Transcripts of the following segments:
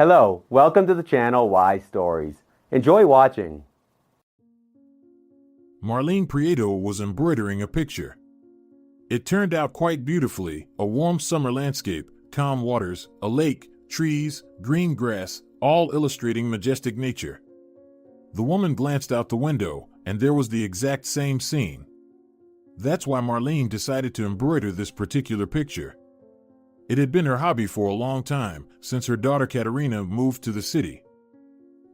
Hello, welcome to the channel Why Stories. Enjoy watching. Marlene Prieto was embroidering a picture. It turned out quite beautifully, a warm summer landscape, calm waters, a lake, trees, green grass, all illustrating majestic nature. The woman glanced out the window, and there was the exact same scene. That's why Marlene decided to embroider this particular picture. It had been her hobby for a long time, since her daughter Katerina moved to the city.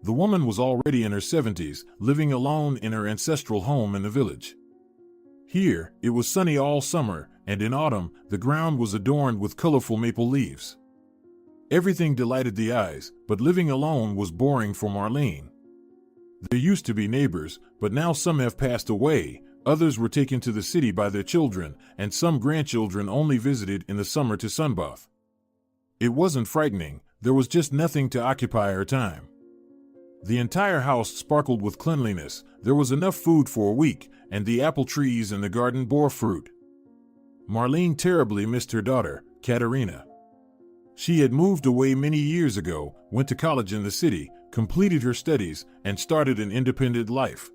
The woman was already in her 70s, living alone in her ancestral home in the village. Here, it was sunny all summer, and in autumn, the ground was adorned with colorful maple leaves. Everything delighted the eyes, but living alone was boring for Marlene. There used to be neighbors, but now some have passed away, others were taken to the city by their children, and some grandchildren only visited in the summer to sunbathe. It wasn't frightening, there was just nothing to occupy her time. The entire house sparkled with cleanliness, there was enough food for a week, and the apple trees in the garden bore fruit. Marlene terribly missed her daughter, Katerina. She had moved away many years ago, went to college in the city, completed her studies, and started an independent life.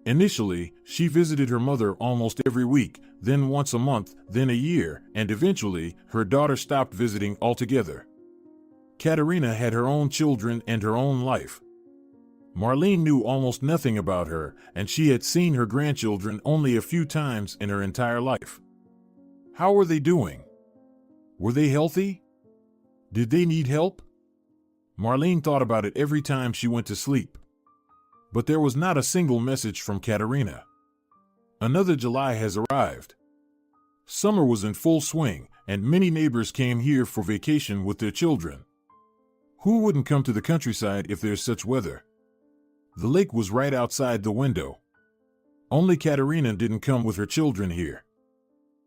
Initially, she visited her mother almost every week, then once a month, then a year, and eventually, her daughter stopped visiting altogether. Katerina had her own children and her own life. Marlene knew almost nothing about her, and she had seen her grandchildren only a few times in her entire life. How were they doing? Were they healthy? Did they need help? Marlene thought about it every time she went to sleep. But there was not a single message from Katerina. Another July has arrived. Summer was in full swing, and many neighbors came here for vacation with their children. Who wouldn't come to the countryside if there's such weather? The lake was right outside the window. Only Katerina didn't come with her children here.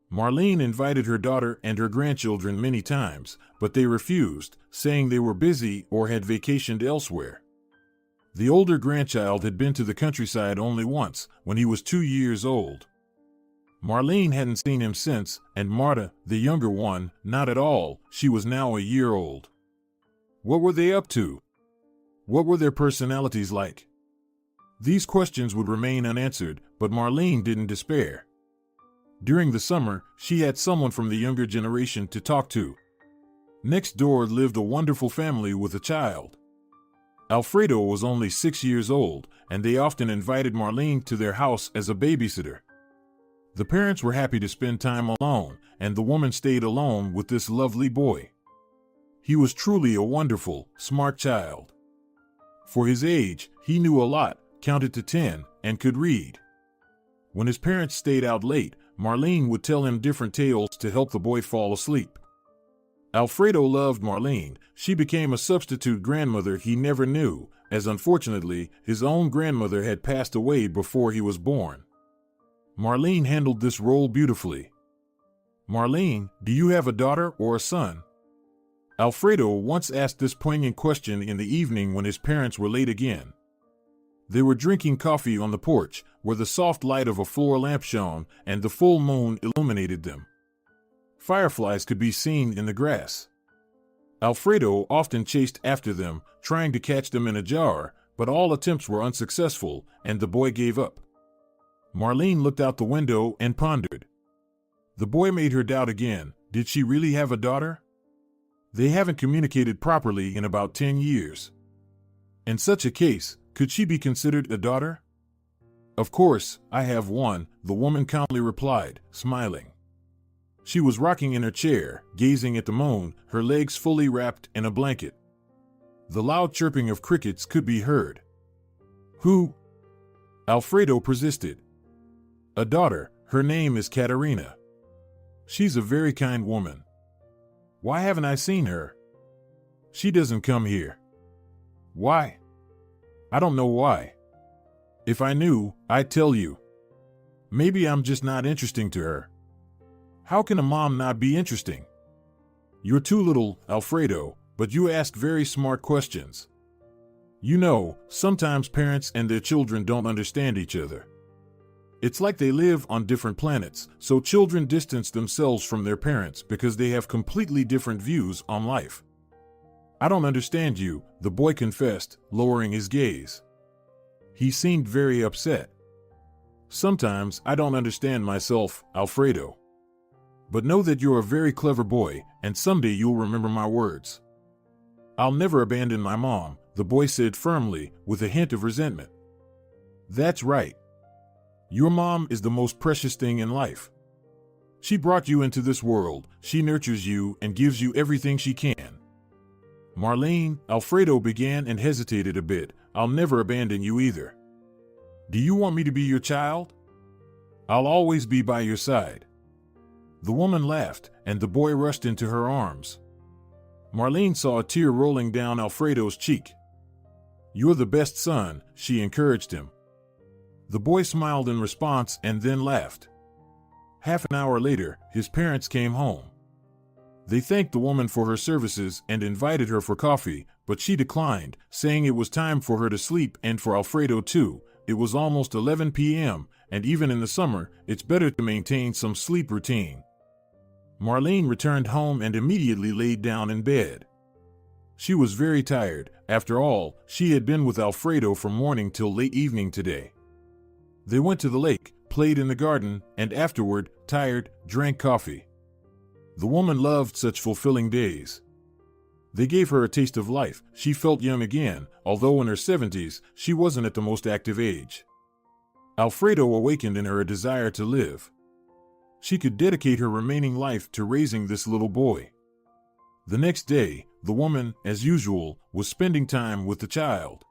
Marlene invited her daughter and her grandchildren many times, but they refused, saying they were busy or had vacationed elsewhere. The older grandchild had been to the countryside only once, when he was 2 years old. Marlene hadn't seen him since, and Marta, the younger one, not at all. She was now a year old. What were they up to? What were their personalities like? These questions would remain unanswered, but Marlene didn't despair. During the summer, she had someone from the younger generation to talk to. Next door lived a wonderful family with a child. Alfredo was only 6 years old, and they often invited Marlene to their house as a babysitter. The parents were happy to spend time alone, and the woman stayed alone with this lovely boy. He was truly a wonderful, smart child. For his age, he knew a lot, counted to 10, and could read. When his parents stayed out late, Marlene would tell him different tales to help the boy fall asleep. Alfredo loved Marlene. She became a substitute grandmother he never knew, as unfortunately, his own grandmother had passed away before he was born. Marlene handled this role beautifully. Marlene, do you have a daughter or a son? Alfredo once asked this poignant question in the evening when his parents were late again. They were drinking coffee on the porch, where the soft light of a floor lamp shone, and the full moon illuminated them. Fireflies could be seen in the grass. Alfredo often chased after them, trying to catch them in a jar, but all attempts were unsuccessful, and the boy gave up. Marlene looked out the window and pondered. The boy made her doubt again. Did she really have a daughter? They haven't communicated properly in about 10 years. In such a case, could she be considered a daughter? Of course, I have one, the woman calmly replied, smiling. She was rocking in her chair, gazing at the moon, her legs fully wrapped in a blanket. The loud chirping of crickets could be heard. Who? Alfredo persisted. A daughter, her name is Katerina. She's a very kind woman. Why haven't I seen her? She doesn't come here. Why? I don't know why. If I knew, I'd tell you. Maybe I'm just not interesting to her. How can a mom not be interesting? You're too little, Alfredo, but you ask very smart questions. You know, sometimes parents and their children don't understand each other. It's like they live on different planets, so children distance themselves from their parents because they have completely different views on life. I don't understand you, the boy confessed, lowering his gaze. He seemed very upset. Sometimes I don't understand myself, Alfredo. But know that you're a very clever boy, and someday you'll remember my words. I'll never abandon my mom, the boy said firmly, with a hint of resentment. That's right. Your mom is the most precious thing in life. She brought you into this world, she nurtures you and gives you everything she can. Marlene, Alfredo began and hesitated a bit. I'll never abandon you either. Do you want me to be your child? I'll always be by your side. The woman laughed, and the boy rushed into her arms. Marlene saw a tear rolling down Alfredo's cheek. You're the best son, she encouraged him. The boy smiled in response and then laughed. Half an hour later, his parents came home. They thanked the woman for her services and invited her for coffee, but she declined, saying it was time for her to sleep and for Alfredo too. It was almost 11 p.m., and even in the summer, it's better to maintain some sleep routine. Marlene returned home and immediately laid down in bed. She was very tired. After all, she had been with Alfredo from morning till late evening today. They went to the lake, played in the garden, and afterward, tired, drank coffee. The woman loved such fulfilling days. They gave her a taste of life. She felt young again, although in her 70s, she wasn't at the most active age. Alfredo awakened in her a desire to live. She could dedicate her remaining life to raising this little boy. The next day, the woman, as usual, was spending time with the child.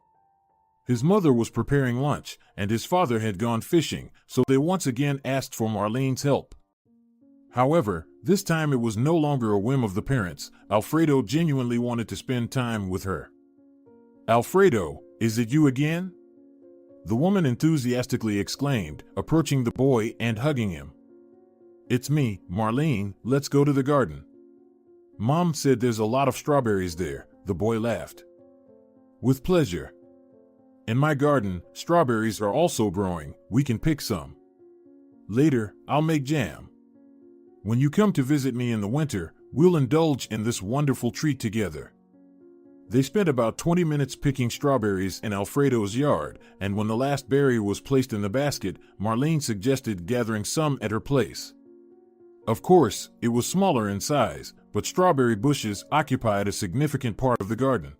His mother was preparing lunch, and his father had gone fishing, so they once again asked for Marlene's help. However, this time it was no longer a whim of the parents. Alfredo genuinely wanted to spend time with her. Alfredo, is it you again? The woman enthusiastically exclaimed, approaching the boy and hugging him. It's me, Marlene, let's go to the garden. Mom said there's a lot of strawberries there, the boy laughed. With pleasure. In my garden, strawberries are also growing, we can pick some. Later, I'll make jam. When you come to visit me in the winter, we'll indulge in this wonderful treat together. They spent about 20 minutes picking strawberries in Alfredo's yard, and when the last berry was placed in the basket, Marlene suggested gathering some at her place. Of course, it was smaller in size, but strawberry bushes occupied a significant part of the garden.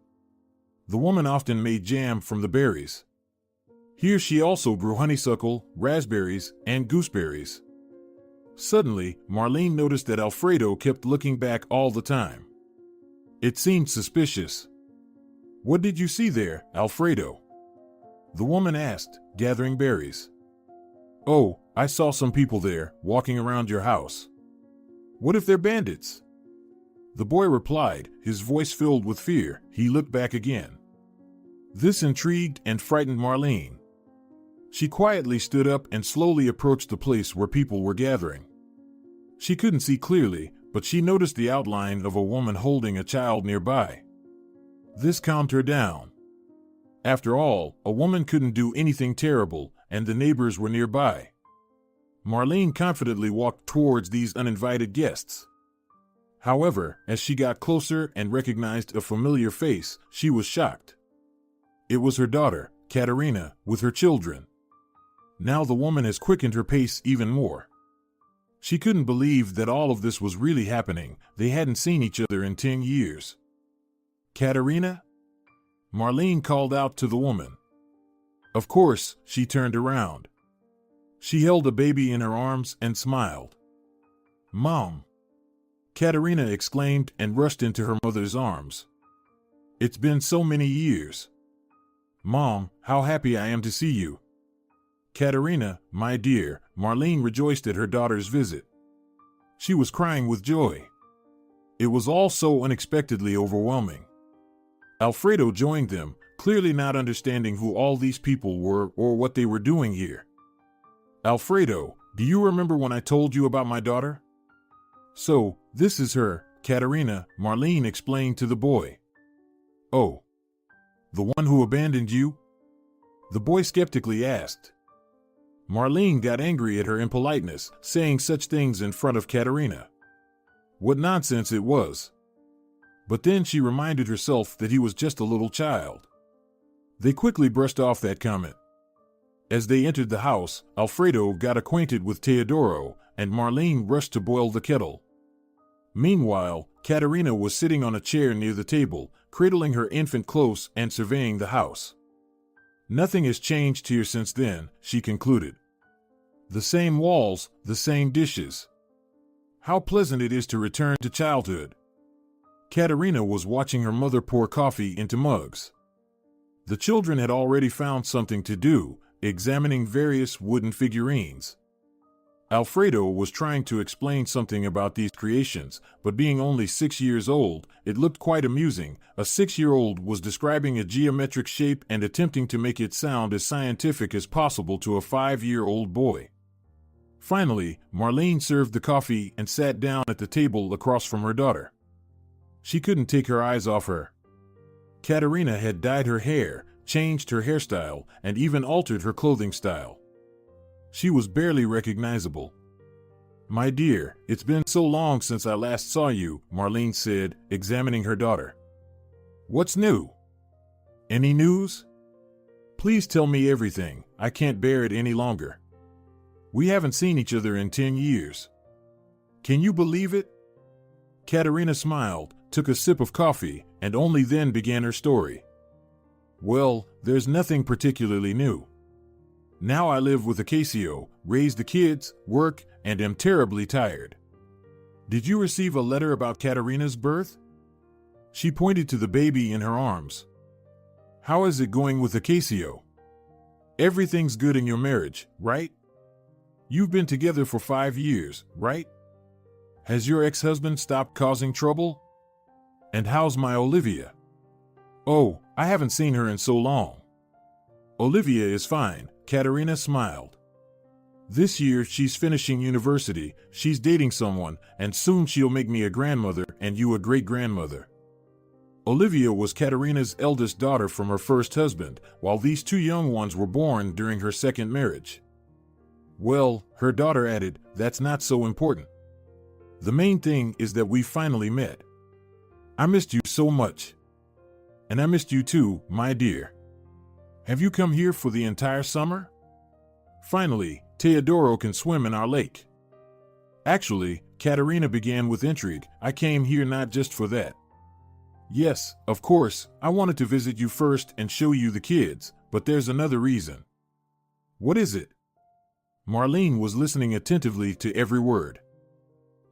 The woman often made jam from the berries. Here she also grew honeysuckle, raspberries, and gooseberries. Suddenly, Marlene noticed that Alfredo kept looking back all the time. It seemed suspicious. What did you see there, Alfredo? The woman asked, gathering berries. Oh, I saw some people there, walking around your house. What if they're bandits? The boy replied, his voice filled with fear. He looked back again. This intrigued and frightened Marlene. She quietly stood up and slowly approached the place where people were gathering. She couldn't see clearly, but she noticed the outline of a woman holding a child nearby. This calmed her down. After all, a woman couldn't do anything terrible, and the neighbors were nearby. Marlene confidently walked towards these uninvited guests. However, as she got closer and recognized a familiar face, she was shocked. It was her daughter, Katerina, with her children. Now the woman has quickened her pace even more. She couldn't believe that all of this was really happening. They hadn't seen each other in 10 years. Katerina? Marlene called out to the woman. Of course, she turned around. She held a baby in her arms and smiled. Mom! Katerina exclaimed and rushed into her mother's arms. It's been so many years. Mom, how happy I am to see you. Katerina, my dear, Marlene rejoiced at her daughter's visit. She was crying with joy. It was all so unexpectedly overwhelming. Alfredo joined them, clearly not understanding who all these people were or what they were doing here. Alfredo, do you remember when I told you about my daughter? So, this is her, Katerina, Marlene explained to the boy. Oh, the one who abandoned you? The boy skeptically asked. Marlene got angry at her impoliteness, saying such things in front of Katerina. What nonsense it was. But then she reminded herself that he was just a little child. They quickly brushed off that comment. As they entered the house, Alfredo got acquainted with Teodoro, and Marlene rushed to boil the kettle. Meanwhile, Katerina was sitting on a chair near the table, cradling her infant close and surveying the house. Nothing has changed here since then, she concluded. The same walls, the same dishes. How pleasant it is to return to childhood. Katerina was watching her mother pour coffee into mugs. The children had already found something to do, examining various wooden figurines. Alfredo was trying to explain something about these creations, but being only 6 years old, it looked quite amusing. A 6-year-old was describing a geometric shape and attempting to make it sound as scientific as possible to a 5-year-old boy. Finally, Marlene served the coffee and sat down at the table across from her daughter. She couldn't take her eyes off her. Katerina had dyed her hair, changed her hairstyle, and even altered her clothing style. She was barely recognizable. "My dear, it's been so long since I last saw you," Marlene said, examining her daughter. "What's new? Any news? Please tell me everything. I can't bear it any longer. We haven't seen each other in 10 years. Can you believe it?" Katerina smiled, took a sip of coffee, and only then began her story. "Well, there's nothing particularly new. Now I live with Acacio, raise the kids, work, and am terribly tired. Did you receive a letter about Katerina's birth?" She pointed to the baby in her arms. "How is it going with Acacio? Everything's good in your marriage, right? You've been together for 5 years, right? Has your ex-husband stopped causing trouble? And how's my Olivia? Oh, I haven't seen her in so long." "Olivia is fine," Katerina smiled. "This year she's finishing university, she's dating someone, and soon she'll make me a grandmother and you a great-grandmother." Olivia was Katerina's eldest daughter from her first husband, while these 2 young ones were born during her second marriage. "Well," her daughter added, "that's not so important. The main thing is that we finally met. I missed you so much. And I missed you too, my dear. Have you come here for the entire summer? Finally, Teodoro can swim in our lake." Actually, Katerina began with intrigue, "I came here not just for that. Yes, of course, I wanted to visit you first and show you the kids, but there's another reason." "What is it?" Marlene was listening attentively to every word.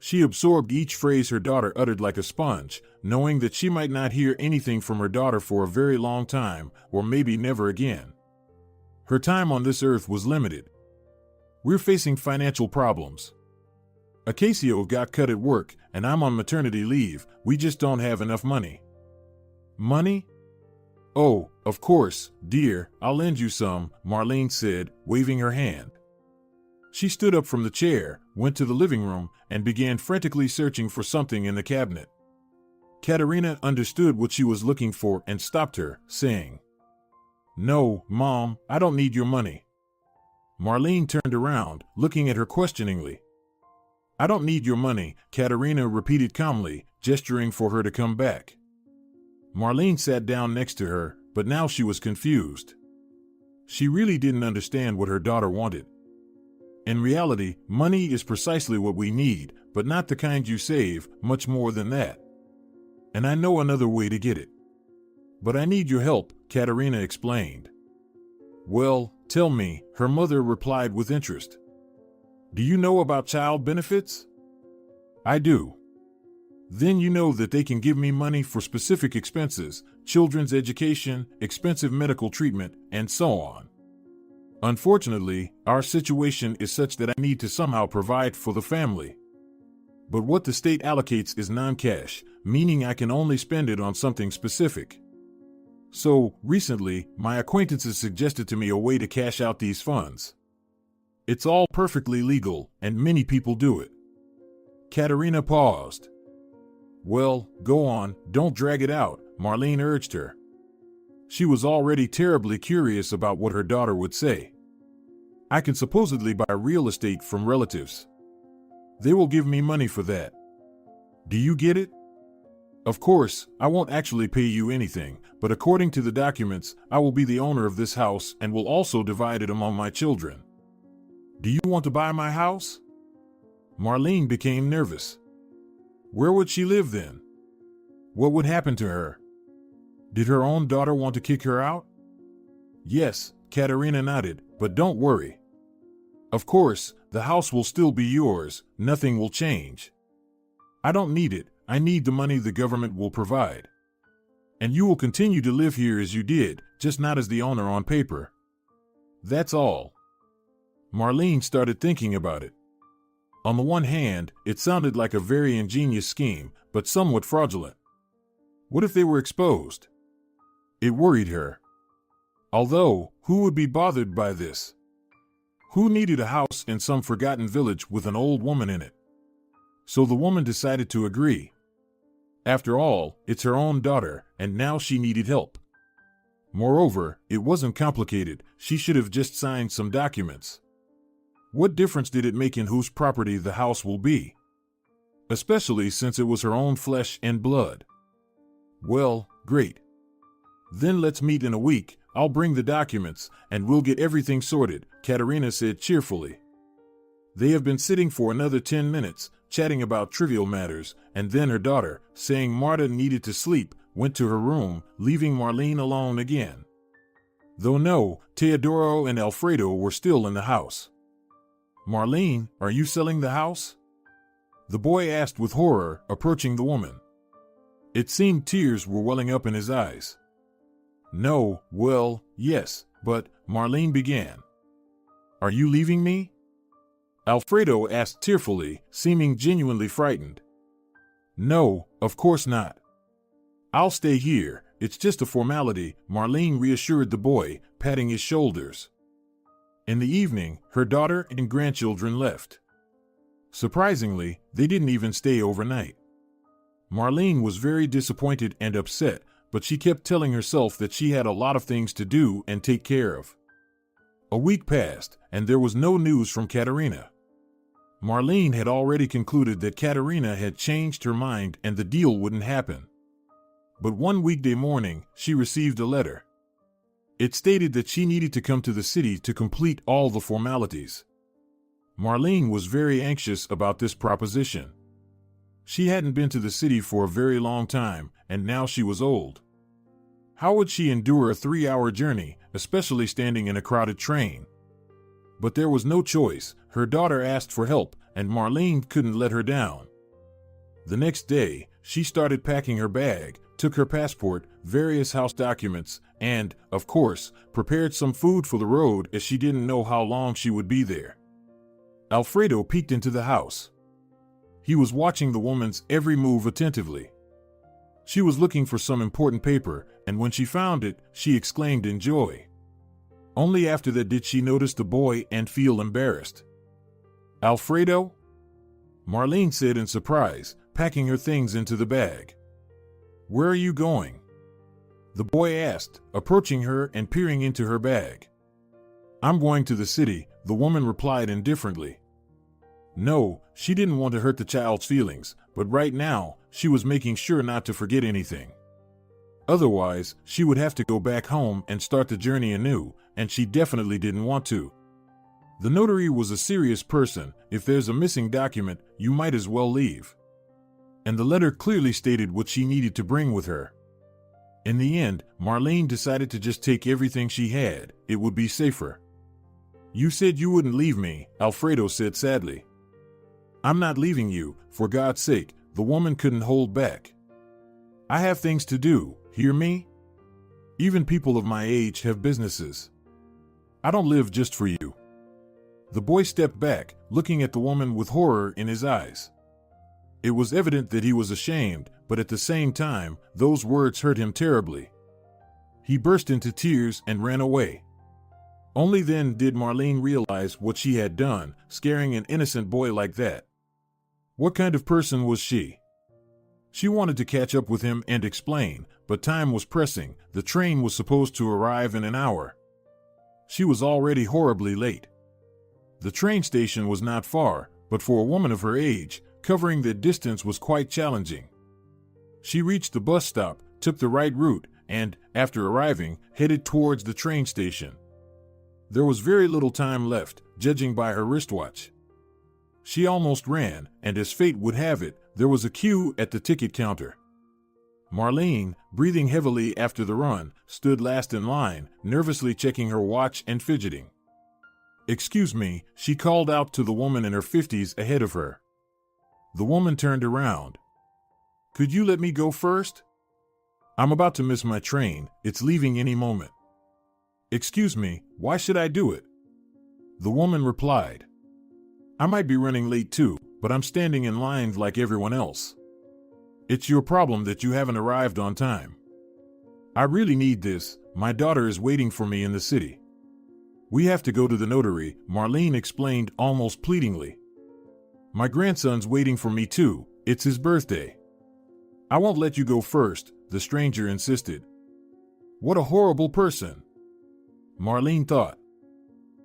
She absorbed each phrase her daughter uttered like a sponge, knowing that she might not hear anything from her daughter for a very long time, or maybe never again. Her time on this earth was limited. "We're facing financial problems. Acacio got cut at work, and I'm on maternity leave. We just don't have enough money." "Money? Oh, of course, dear, I'll lend you some," Marlene said, waving her hand. She stood up from the chair, went to the living room, and began frantically searching for something in the cabinet. Katerina understood what she was looking for and stopped her, saying, "No, Mom, I don't need your money." Marlene turned around, looking at her questioningly. "I don't need your money," Katerina repeated calmly, gesturing for her to come back. Marlene sat down next to her, but now she was confused. She really didn't understand what her daughter wanted. In reality, money is precisely what we need, but not the kind you save, much more than that. And I know another way to get it. But I need your help, Katerina explained. "Well, tell me," her mother replied with interest. "Do you know about child benefits?" "I do." "Then you know that they can give me money for specific expenses, children's education, expensive medical treatment, and so on. Unfortunately, our situation is such that I need to somehow provide for the family. But what the state allocates is non-cash, meaning I can only spend it on something specific. So, recently, my acquaintances suggested to me a way to cash out these funds. It's all perfectly legal, and many people do it." Katerina paused. "Well, go on, don't drag it out," Marlene urged her. She was already terribly curious about what her daughter would say. "I can supposedly buy real estate from relatives. They will give me money for that. Do you get it?" Of course, I won't actually pay you anything, but according to the documents, I will be the owner of this house and will also divide it among my children. Do you want to buy my house? Marlene became nervous. Where would she live then? What would happen to her? Did her own daughter want to kick her out? Yes, Katerina nodded, but don't worry. Of course, the house will still be yours, nothing will change. I don't need it, I need the money the government will provide. And you will continue to live here as you did, just not as the owner on paper. That's all. Marlene started thinking about it. On the one hand, it sounded like a very ingenious scheme, but somewhat fraudulent. What if they were exposed? It worried her. Although, who would be bothered by this? Who needed a house in some forgotten village with an old woman in it? So the woman decided to agree. After all, it's her own daughter, and now she needed help. Moreover, it wasn't complicated, she should have just signed some documents. What difference did it make in whose property the house will be? Especially since it was her own flesh and blood. Well, great. Then let's meet in a week, I'll bring the documents, and we'll get everything sorted, Katerina said cheerfully. They have been sitting for another 10 minutes, chatting about trivial matters, and then her daughter, saying Marta needed to sleep, went to her room, leaving Marlene alone again. Though no, Teodoro and Alfredo were still in the house. Marlene, are you selling the house? The boy asked with horror, approaching the woman. It seemed tears were welling up in his eyes. No, well, yes, but, Marlene began. Are you leaving me? Alfredo asked tearfully, seeming genuinely frightened. No, of course not. I'll stay here, it's just a formality, Marlene reassured the boy, patting his shoulders. In the evening, her daughter and grandchildren left. Surprisingly, they didn't even stay overnight. Marlene was very disappointed and upset, but she kept telling herself that she had a lot of things to do and take care of. A week passed, and there was no news from Katerina. Marlene had already concluded that Katerina had changed her mind and the deal wouldn't happen. But one weekday morning, she received a letter. It stated that she needed to come to the city to complete all the formalities. Marlene was very anxious about this proposition. She hadn't been to the city for a very long time, and now she was old. How would she endure a 3-hour journey, especially standing in a crowded train? But there was no choice, her daughter asked for help, and Marlene couldn't let her down. The next day, she started packing her bag, took her passport, various house documents, and, of course, prepared some food for the road as she didn't know how long she would be there. Alfredo peeked into the house. He was watching the woman's every move attentively. She was looking for some important paper, and when she found it, she exclaimed in joy. Only after that did she notice the boy and feel embarrassed. Alfredo? Marlene said in surprise, packing her things into the bag. Where are you going? The boy asked, approaching her and peering into her bag. I'm going to the city, the woman replied indifferently. No, she didn't want to hurt the child's feelings, but right now, she was making sure not to forget anything. Otherwise, she would have to go back home and start the journey anew, and she definitely didn't want to. The notary was a serious person. If there's a missing document, you might as well leave. And the letter clearly stated what she needed to bring with her. In the end, Marlene decided to just take everything she had. It would be safer. You said you wouldn't leave me, Alfredo said sadly. I'm not leaving you, for God's sake, the woman couldn't hold back. I have things to do, hear me? Even people of my age have businesses. I don't live just for you. The boy stepped back, looking at the woman with horror in his eyes. It was evident that he was ashamed, but at the same time, those words hurt him terribly. He burst into tears and ran away. Only then did Marlene realize what she had done, scaring an innocent boy like that. What kind of person was she? She wanted to catch up with him and explain, but time was pressing. The train was supposed to arrive in an hour. She was already horribly late. The train station was not far, but for a woman of her age, covering that distance was quite challenging. She reached the bus stop, took the right route, and, after arriving, headed towards the train station. There was very little time left, judging by her wristwatch. She almost ran, and as fate would have it, there was a queue at the ticket counter. Marlene, breathing heavily after the run, stood last in line, nervously checking her watch and fidgeting. "Excuse me," she called out to the woman in her 50s ahead of her. The woman turned around. "Could you let me go first? I'm about to miss my train, it's leaving any moment." "Excuse me, why should I do it?" The woman replied. "I might be running late too, but I'm standing in line like everyone else. It's your problem that you haven't arrived on time. I really need this, my daughter is waiting for me in the city. We have to go to the notary," Marlene explained almost pleadingly. "My grandson's waiting for me too, it's his birthday." "I won't let you go first," the stranger insisted. What a horrible person, Marlene thought.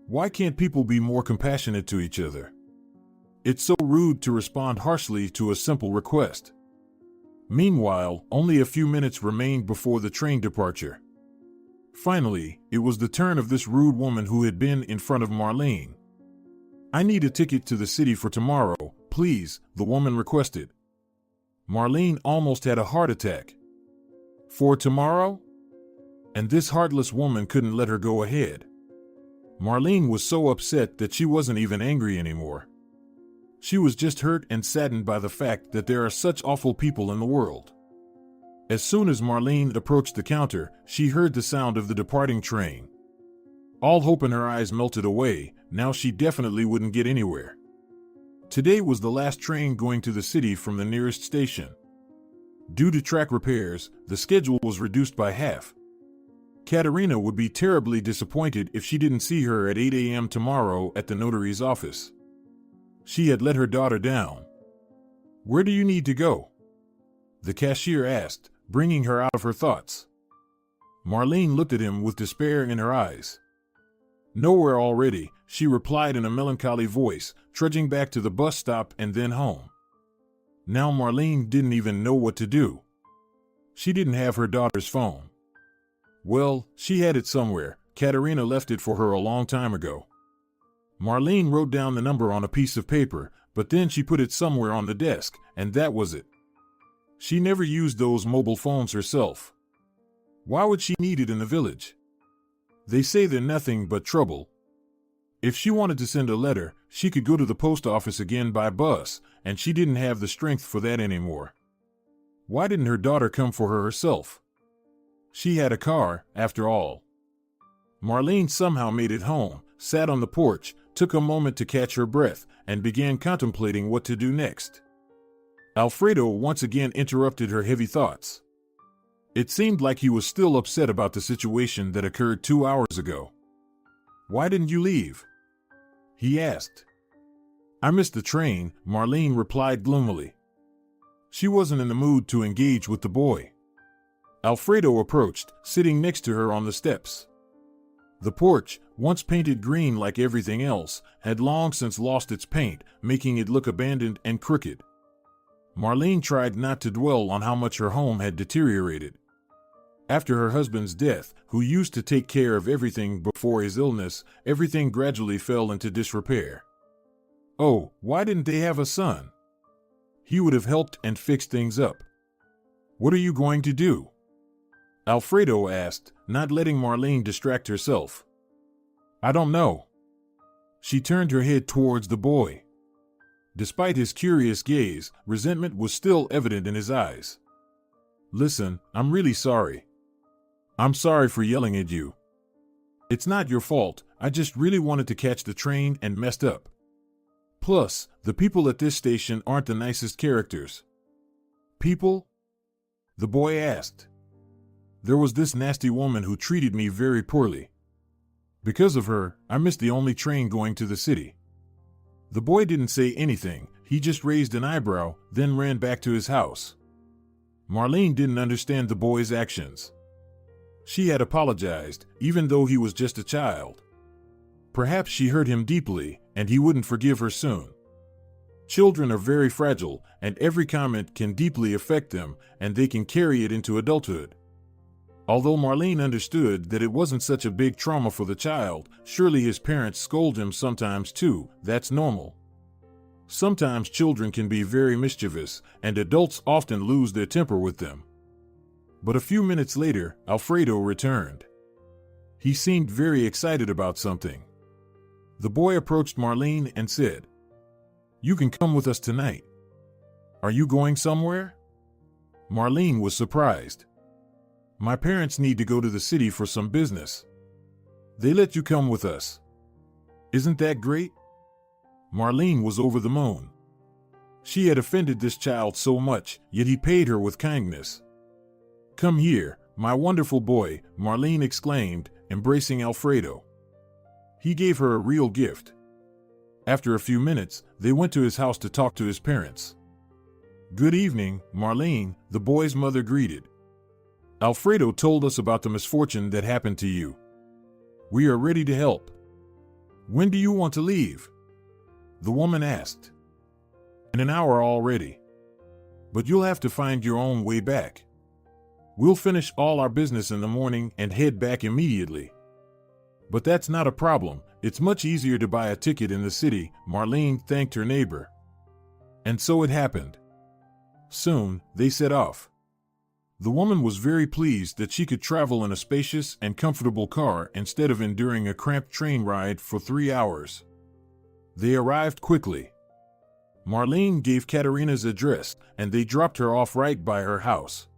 Why can't people be more compassionate to each other? It's so rude to respond harshly to a simple request. Meanwhile, only a few minutes remained before the train departure. Finally, it was the turn of this rude woman who had been in front of Marlene. "I need a ticket to the city for tomorrow, please," the woman requested. Marlene almost had a heart attack. For tomorrow? And this heartless woman couldn't let her go ahead. Marlene was so upset that she wasn't even angry anymore. She was just hurt and saddened by the fact that there are such awful people in the world. As soon as Marlene approached the counter, she heard the sound of the departing train. All hope in her eyes melted away. Now she definitely wouldn't get anywhere. Today was the last train going to the city from the nearest station. Due to track repairs, the schedule was reduced by half. Katerina would be terribly disappointed if she didn't see her at 8 a.m. tomorrow at the notary's office. She had let her daughter down. "Where do you need to go?" the cashier asked, bringing her out of her thoughts. Marlene looked at him with despair in her eyes. "Nowhere already," she replied in a melancholy voice, trudging back to the bus stop and then home. Now Marlene didn't even know what to do. She didn't have her daughter's phone. Well, she had it somewhere. Katerina left it for her a long time ago. Marlene wrote down the number on a piece of paper, but then she put it somewhere on the desk, and that was it. She never used those mobile phones herself. Why would she need it in the village? They say they're nothing but trouble. If she wanted to send a letter, she could go to the post office again by bus, and she didn't have the strength for that anymore. Why didn't her daughter come for her herself? She had a car, after all. Marlene somehow made it home, sat on the porch, took a moment to catch her breath, and began contemplating what to do next. Alfredo once again interrupted her heavy thoughts. It seemed like he was still upset about the situation that occurred 2 hours ago. "Why didn't you leave?" he asked. "I missed the train," Marlene replied gloomily. She wasn't in the mood to engage with the boy. Alfredo approached, sitting next to her on the steps. The porch, once painted green like everything else, had long since lost its paint, making it look abandoned and crooked. Marlene tried not to dwell on how much her home had deteriorated. After her husband's death, who used to take care of everything before his illness, everything gradually fell into disrepair. Oh, why didn't they have a son? He would have helped and fixed things up. "What are you going to do?" Alfredo asked, not letting Marlene distract herself. "I don't know." She turned her head towards the boy. Despite his curious gaze, resentment was still evident in his eyes. "Listen, I'm really sorry. I'm sorry for yelling at you. It's not your fault, I just really wanted to catch the train and messed up. Plus, the people at this station aren't the nicest characters." "People?" the boy asked. "There was this nasty woman who treated me very poorly. Because of her, I missed the only train going to the city." The boy didn't say anything, he just raised an eyebrow, then ran back to his house. Marlene didn't understand the boy's actions. She had apologized, even though he was just a child. Perhaps she hurt him deeply, and he wouldn't forgive her soon. Children are very fragile, and every comment can deeply affect them, and they can carry it into adulthood. Although Marlene understood that it wasn't such a big trauma for the child, surely his parents scold him sometimes too. That's normal. Sometimes children can be very mischievous, and adults often lose their temper with them. But a few minutes later, Alfredo returned. He seemed very excited about something. The boy approached Marlene and said, "You can come with us tonight. Are you going somewhere?" Marlene was surprised. "My parents need to go to the city for some business. They let you come with us. Isn't that great?" Marlene was over the moon. She had offended this child so much, yet he paid her with kindness. "Come here, my wonderful boy," Marlene exclaimed, embracing Alfredo. He gave her a real gift. After a few minutes, they went to his house to talk to his parents. "Good evening, Marlene," the boy's mother greeted. "Alfredo told us about the misfortune that happened to you. We are ready to help. When do you want to leave?" the woman asked. "In an hour already. But you'll have to find your own way back. We'll finish all our business in the morning and head back immediately." "But that's not a problem. It's much easier to buy a ticket in the city," Marlene thanked her neighbor. And so it happened. Soon, they set off. The woman was very pleased that she could travel in a spacious and comfortable car instead of enduring a cramped train ride for 3 hours. They arrived quickly. Marlene gave Katerina's address, and they dropped her off right by her house.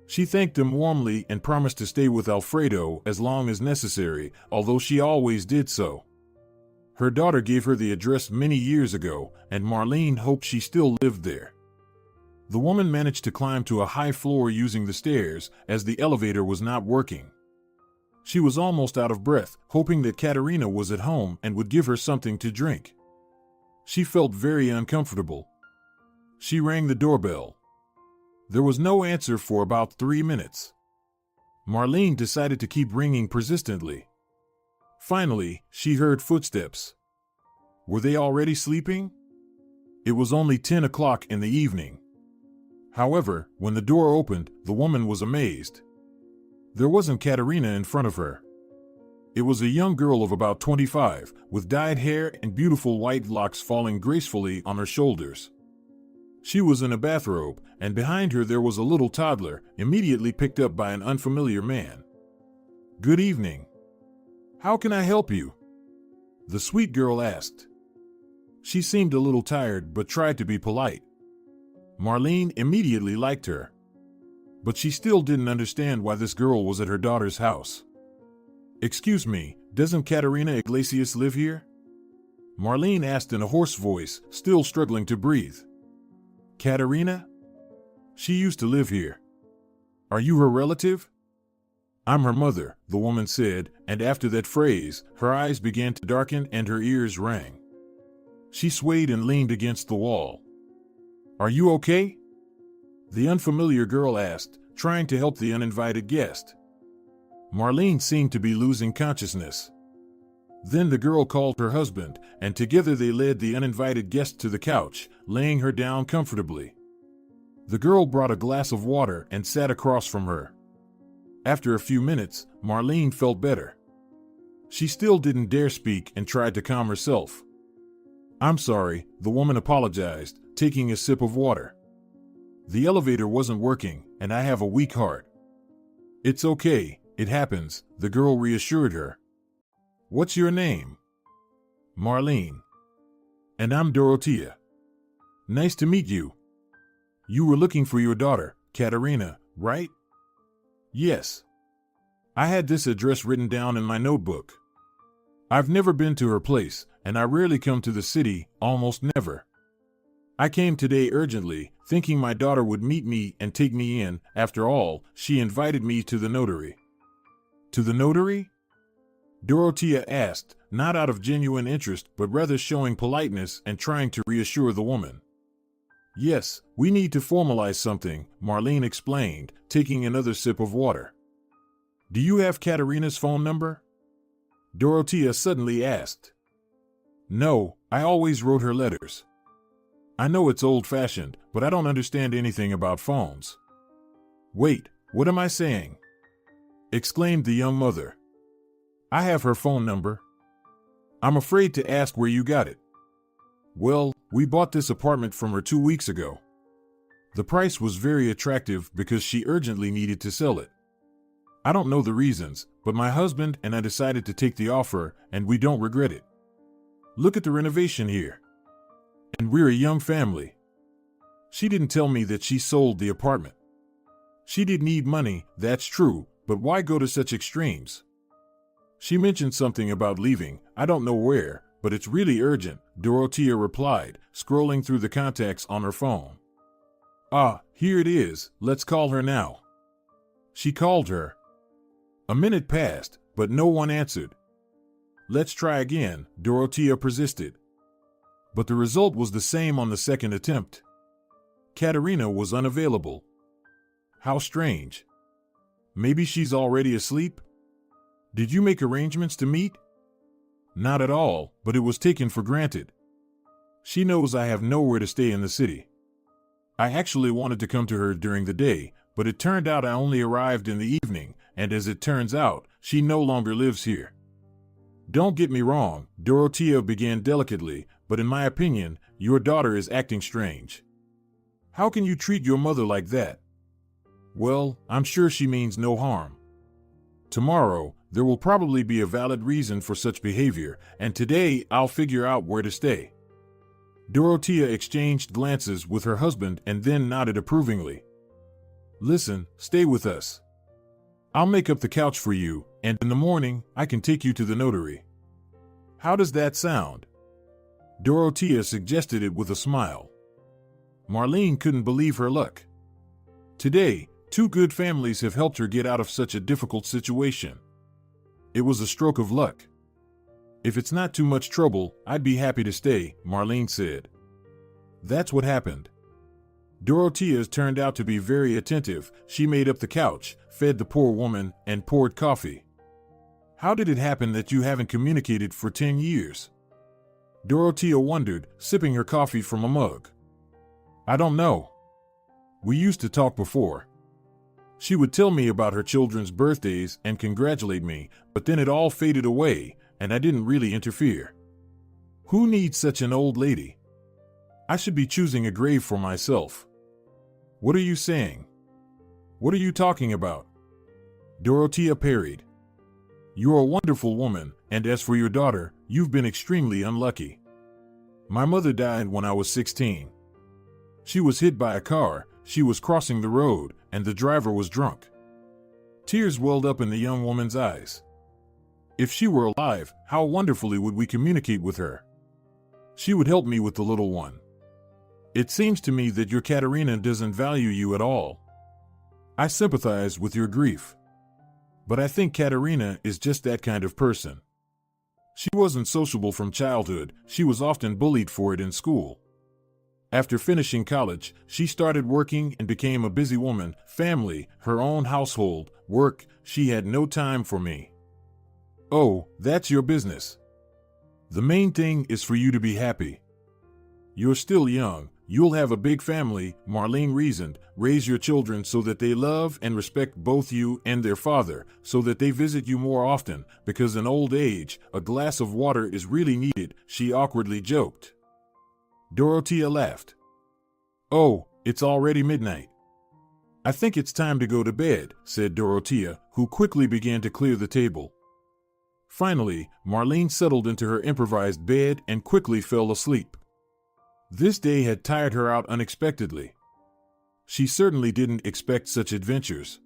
She thanked them warmly and promised to stay with Alfredo as long as necessary, although she always did so. Her daughter gave her the address many years ago, and Marlene hoped she still lived there. The woman managed to climb to a high floor using the stairs, as the elevator was not working. She was almost out of breath, hoping that Katerina was at home and would give her something to drink. She felt very uncomfortable. She rang the doorbell. There was no answer for about 3 minutes. Marlene decided to keep ringing persistently. Finally, she heard footsteps. Were they already sleeping? It was only 10 o'clock in the evening. However, when the door opened, the woman was amazed. There wasn't Katerina in front of her. It was a young girl of about 25, with dyed hair and beautiful white locks falling gracefully on her shoulders. She was in a bathrobe, and behind her there was a little toddler, immediately picked up by an unfamiliar man. "Good evening. How can I help you?" the sweet girl asked. She seemed a little tired but tried to be polite. Marlene immediately liked her. But she still didn't understand why this girl was at her daughter's house. "Excuse me, doesn't Katerina Iglesias live here?" Marlene asked in a hoarse voice, still struggling to breathe. "Katerina? She used to live here. Are you her relative?" "I'm her mother," the woman said, and after that phrase, her eyes began to darken and her ears rang. She swayed and leaned against the wall. "Are you okay?" the unfamiliar girl asked, trying to help the uninvited guest. Marlene seemed to be losing consciousness. Then the girl called her husband, and together they led the uninvited guest to the couch, laying her down comfortably. The girl brought a glass of water and sat across from her. After a few minutes, Marlene felt better. She still didn't dare speak and tried to calm herself. "I'm sorry," the woman apologized, taking a sip of water. "The elevator wasn't working, and I have a weak heart." "It's okay, it happens," the girl reassured her. "What's your name?" "Marlene." "And I'm Dorothea. Nice to meet you. You were looking for your daughter, Katerina, right?" "Yes. I had this address written down in my notebook. I've never been to her place, and I rarely come to the city, almost never. I came today urgently, thinking my daughter would meet me and take me in. After all, she invited me to the notary." "To the notary?" Dorothea asked, not out of genuine interest but rather showing politeness and trying to reassure the woman. "Yes, we need to formalize something," Marlene explained, taking another sip of water. "Do you have Katerina's phone number?" Dorothea suddenly asked. "No, I always wrote her letters." I know it's old-fashioned, but I don't understand anything about phones. Wait, what am I saying? Exclaimed the young mother. I have her phone number. I'm afraid to ask where you got it. Well, we bought this apartment from her 2 weeks ago. The price was very attractive because she urgently needed to sell it. I don't know the reasons, but my husband and I decided to take the offer, and we don't regret it. Look at the renovation here. And we're a young family. She didn't tell me that she sold the apartment. She did need money, that's true, but why go to such extremes? She mentioned something about leaving, I don't know where, but it's really urgent, Dorothea replied, scrolling through the contacts on her phone. Ah, here it is, let's call her now. She called her. A minute passed, but no one answered. Let's try again, Dorothea persisted. But the result was the same on the second attempt. Katerina was unavailable. How strange. Maybe she's already asleep? Did you make arrangements to meet? Not at all, but it was taken for granted. She knows I have nowhere to stay in the city. I actually wanted to come to her during the day, but it turned out I only arrived in the evening, and as it turns out, she no longer lives here. Don't get me wrong, Dorothea began delicately, but in my opinion, your daughter is acting strange. How can you treat your mother like that? Well, I'm sure she means no harm. Tomorrow, there will probably be a valid reason for such behavior, and today I'll figure out where to stay. Dorothea exchanged glances with her husband and then nodded approvingly. Listen, stay with us. I'll make up the couch for you, and in the morning, I can take you to the notary. How does that sound? Dorothea suggested it with a smile. Marlene couldn't believe her luck. Today, 2 good families have helped her get out of such a difficult situation. It was a stroke of luck. If it's not too much trouble, I'd be happy to stay, Marlene said. That's what happened. Dorothea turned out to be very attentive. She made up the couch, fed the poor woman, and poured coffee. How did it happen that you haven't communicated for 10 years? Dorothea wondered, sipping her coffee from a mug. I don't know. We used to talk before. She would tell me about her children's birthdays and congratulate me, but then it all faded away, and I didn't really interfere. Who needs such an old lady? I should be choosing a grave for myself. What are you saying? What are you talking about? Dorothea parried. You're a wonderful woman, and as for your daughter, you've been extremely unlucky. My mother died when I was 16. She was hit by a car, she was crossing the road, and the driver was drunk. Tears welled up in the young woman's eyes. If she were alive, how wonderfully would we communicate with her? She would help me with the little one. It seems to me that your Katerina doesn't value you at all. I sympathize with your grief. But I think Katerina is just that kind of person. She wasn't sociable from childhood, she was often bullied for it in school. After finishing college, she started working and became a busy woman, family, her own household, work, she had no time for me. Oh, that's your business. The main thing is for you to be happy. You're still young, you'll have a big family, Marlene reasoned, raise your children so that they love and respect both you and their father, so that they visit you more often, because in old age, a glass of water is really needed, she awkwardly joked. Dorothea laughed. Oh, it's already midnight. I think it's time to go to bed, said Dorothea, who quickly began to clear the table. Finally, Marlene settled into her improvised bed and quickly fell asleep. This day had tired her out unexpectedly. She certainly didn't expect such adventures.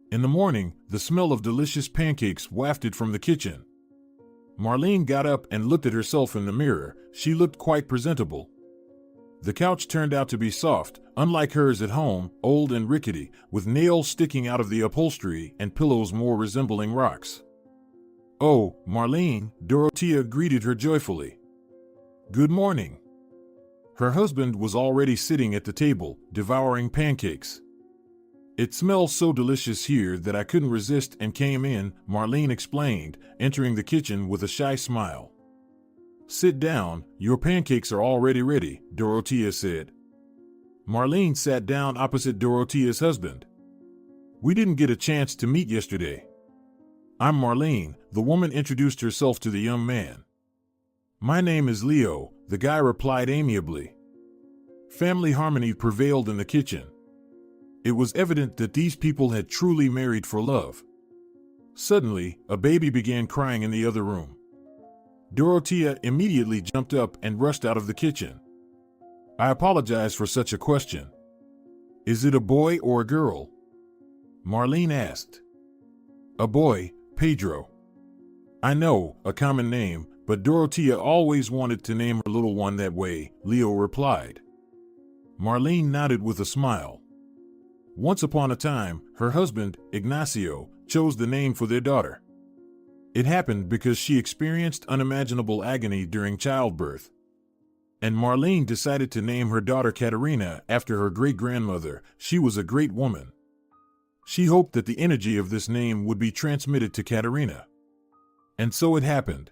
In the morning, the smell of delicious pancakes wafted from the kitchen. Marlene got up and looked at herself in the mirror. She looked quite presentable. The couch turned out to be soft, unlike hers at home, old and rickety, with nails sticking out of the upholstery and pillows more resembling rocks. Oh, Marlene, Dorothea greeted her joyfully. Good morning. Her husband was already sitting at the table, devouring pancakes. It smells so delicious here that I couldn't resist and came in, Marlene explained, entering the kitchen with a shy smile. Sit down, your pancakes are already ready, Dorothea said. Marlene sat down opposite Dorothea's husband. We didn't get a chance to meet yesterday. I'm Marlene, the woman introduced herself to the young man. My name is Leo, the guy replied amiably. Family harmony prevailed in the kitchen. It was evident that these people had truly married for love. Suddenly, a baby began crying in the other room. Dorothea immediately jumped up and rushed out of the kitchen. I apologize for such a question. Is it a boy or a girl? Marlene asked. A boy, Pedro. I know, a common name, but Dorothea always wanted to name her little one that way, Leo replied. Marlene nodded with a smile. Once upon a time, her husband, Ignacio, chose the name for their daughter. It happened because she experienced unimaginable agony during childbirth. And Marlene decided to name her daughter Caterina after her great-grandmother. She was a great woman. She hoped that the energy of this name would be transmitted to Caterina. And so it happened.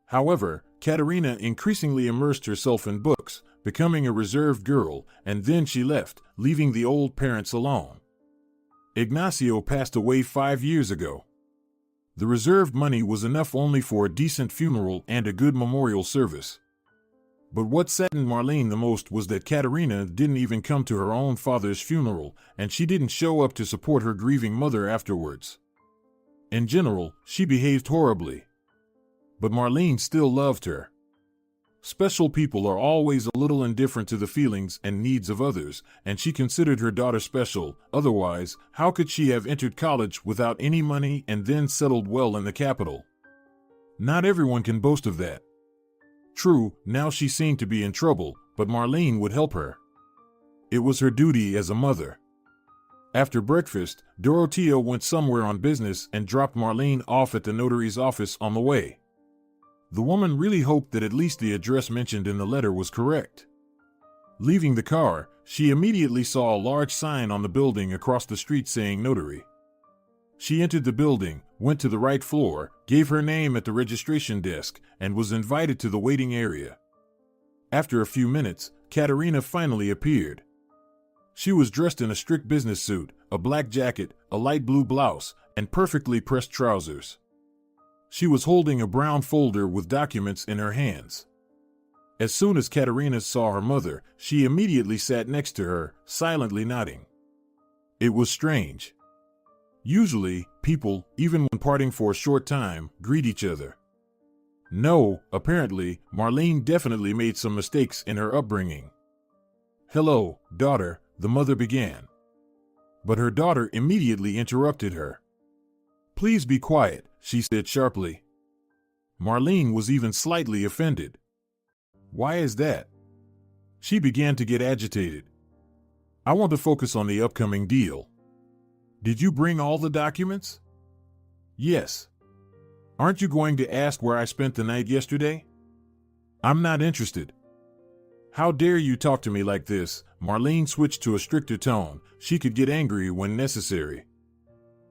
However, Caterina increasingly immersed herself in books, becoming a reserved girl, and then she left, leaving the old parents alone. Ignacio passed away 5 years ago. The reserved money was enough only for a decent funeral and a good memorial service. But what saddened Marlene the most was that Caterina didn't even come to her own father's funeral, and she didn't show up to support her grieving mother afterwards. In general, she behaved horribly. But Marlene still loved her. Special people are always a little indifferent to the feelings and needs of others, and she considered her daughter special. Otherwise, how could she have entered college without any money and then settled well in the capital? Not everyone can boast of that. True, now she seemed to be in trouble, but Marlene would help her. It was her duty as a mother. After breakfast, Dorothea went somewhere on business and dropped Marlene off at the notary's office on the way. The woman really hoped that at least the address mentioned in the letter was correct. Leaving the car, she immediately saw a large sign on the building across the street saying notary. She entered the building, went to the right floor, gave her name at the registration desk, and was invited to the waiting area. After a few minutes, Caterina finally appeared. She was dressed in a strict business suit, a black jacket, a light blue blouse, and perfectly pressed trousers. She was holding a brown folder with documents in her hands. As soon as Caterina saw her mother, she immediately sat next to her, silently nodding. It was strange. Usually, people, even when parting for a short time, greet each other. No, apparently, Marlene definitely made some mistakes in her upbringing. Hello, daughter, the mother began. But her daughter immediately interrupted her. Please be quiet, she said sharply. Marlene was even slightly offended. Why is that? She began to get agitated. I want to focus on the upcoming deal. Did you bring all the documents? Yes. Aren't you going to ask where I spent the night yesterday? I'm not interested. How dare you talk to me like this? Marlene switched to a stricter tone. She could get angry when necessary.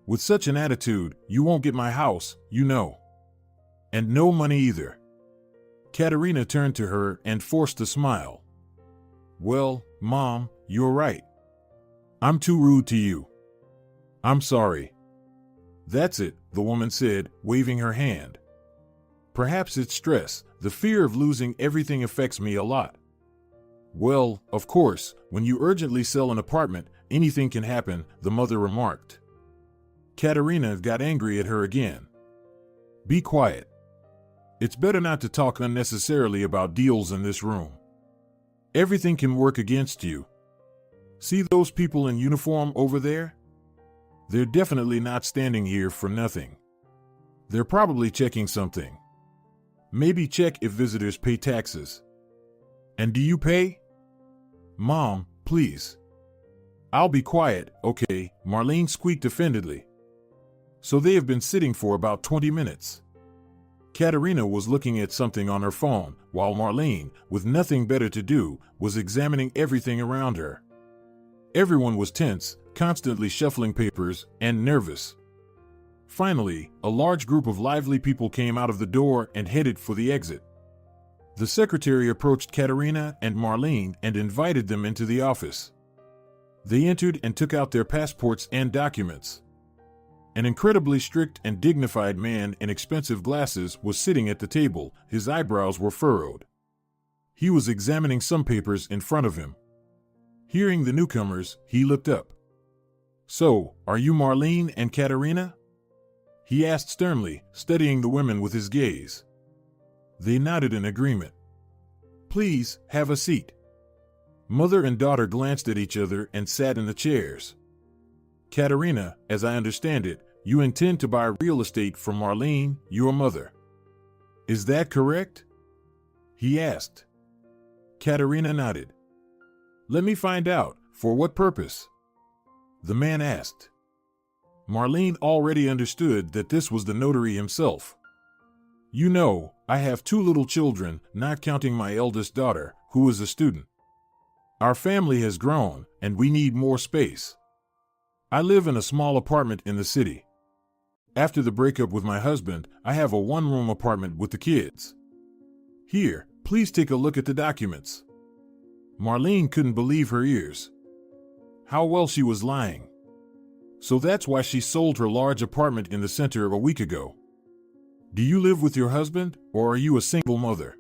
With such an attitude, you won't get my house, you know. And no money either. Caterina turned to her and forced a smile. Well, Mom, you're right. I'm too rude to you. I'm sorry. That's it, the woman said, waving her hand. Perhaps it's stress. The fear of losing everything affects me a lot. Well, of course, when you urgently sell an apartment, anything can happen, the mother remarked. Caterina got angry at her again. Be quiet. It's better not to talk unnecessarily about deals in this room. Everything can work against you. See those people in uniform over there? They're definitely not standing here for nothing. They're probably checking something. Maybe check if visitors pay taxes. And do you pay? Mom, please. I'll be quiet, okay, Marlene squeaked offendedly. So they have been sitting for about 20 minutes. Caterina was looking at something on her phone, while Marlene, with nothing better to do, was examining everything around her. Everyone was tense, constantly shuffling papers, and nervous. Finally, a large group of lively people came out of the door and headed for the exit. The secretary approached Katerina and Marlene and invited them into the office. They entered and took out their passports and documents. An incredibly strict and dignified man in expensive glasses was sitting at the table. His eyebrows were furrowed. He was examining some papers in front of him. Hearing the newcomers, he looked up. "So, are you Marlene and Katerina?" he asked sternly, studying the women with his gaze. They nodded in agreement. "Please, have a seat." Mother and daughter glanced at each other and sat in the chairs. "Katerina, as I understand it, you intend to buy real estate from Marlene, your mother. Is that correct?" he asked. Katerina nodded. "Let me find out, for what purpose?" the man asked. Marlene already understood that this was the notary himself. "You know, I have 2 little children, not counting my eldest daughter, who is a student. Our family has grown, and we need more space. I live in a small apartment in the city. After the breakup with my husband, I have a 1-room apartment with the kids. Here, please take a look at the documents." Marlene couldn't believe her ears. How well she was lying. So that's why she sold her large apartment in the center a week ago. "Do you live with your husband, or are you a single mother?"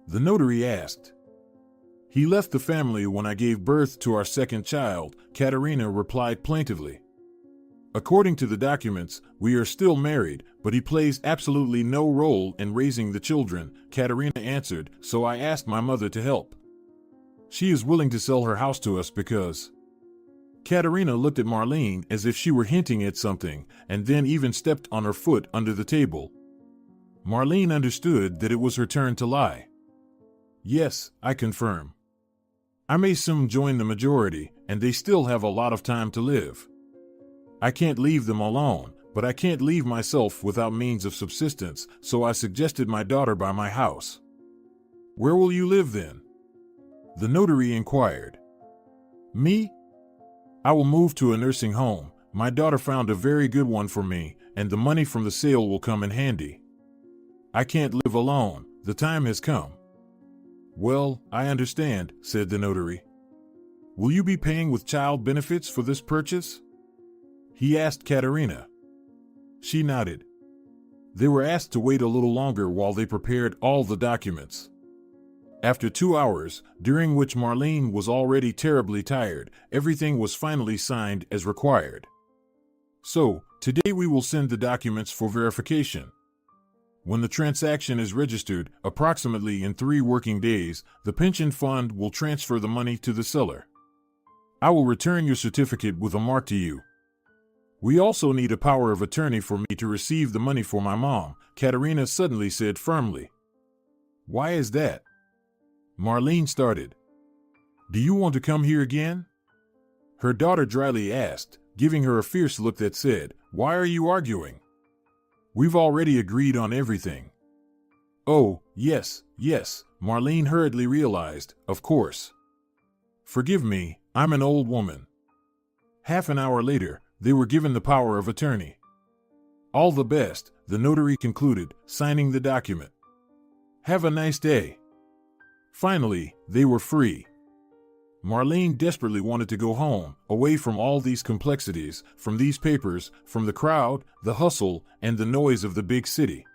the notary asked. "He left the family when I gave birth to our second child," Katerina replied plaintively. "According to the documents, we are still married, but he plays absolutely no role in raising the children," Katerina answered, "so I asked my mother to help. She is willing to sell her house to us because—" Katerina looked at Marlene as if she were hinting at something, and then even stepped on her foot under the table. Marlene understood that it was her turn to lie. "Yes, I confirm. I may soon join the majority, and they still have a lot of time to live. I can't leave them alone, but I can't leave myself without means of subsistence, so I suggested my daughter buy my house." "Where will you live then?" the notary inquired. "Me? I will move to a nursing home. My daughter found a very good one for me, and the money from the sale will come in handy. I can't live alone. The time has come." "Well, I understand," said the notary. "Will you be paying with child benefits for this purchase?" he asked Katerina. She nodded. They were asked to wait a little longer while they prepared all the documents. After 2 hours, during which Marlene was already terribly tired, everything was finally signed as required. "So, today we will send the documents for verification. When the transaction is registered, approximately in 3 working days, the pension fund will transfer the money to the seller. I will return your certificate with a mark to you. We also need a power of attorney for me to receive the money for my mom," Katerina suddenly said firmly. "Why is that?" Marlene started. "Do you want to come here again?" her daughter dryly asked, giving her a fierce look that said, "Why are you arguing? We've already agreed on everything." "Oh, yes, Marlene hurriedly realized, "of course. Forgive me, I'm an old woman." Half an hour later, they were given the power of attorney. "All the best," the notary concluded, signing the document. "Have a nice day." Finally, they were free. Marlene desperately wanted to go home, away from all these complexities, from these papers, from the crowd, the hustle, and the noise of the big city.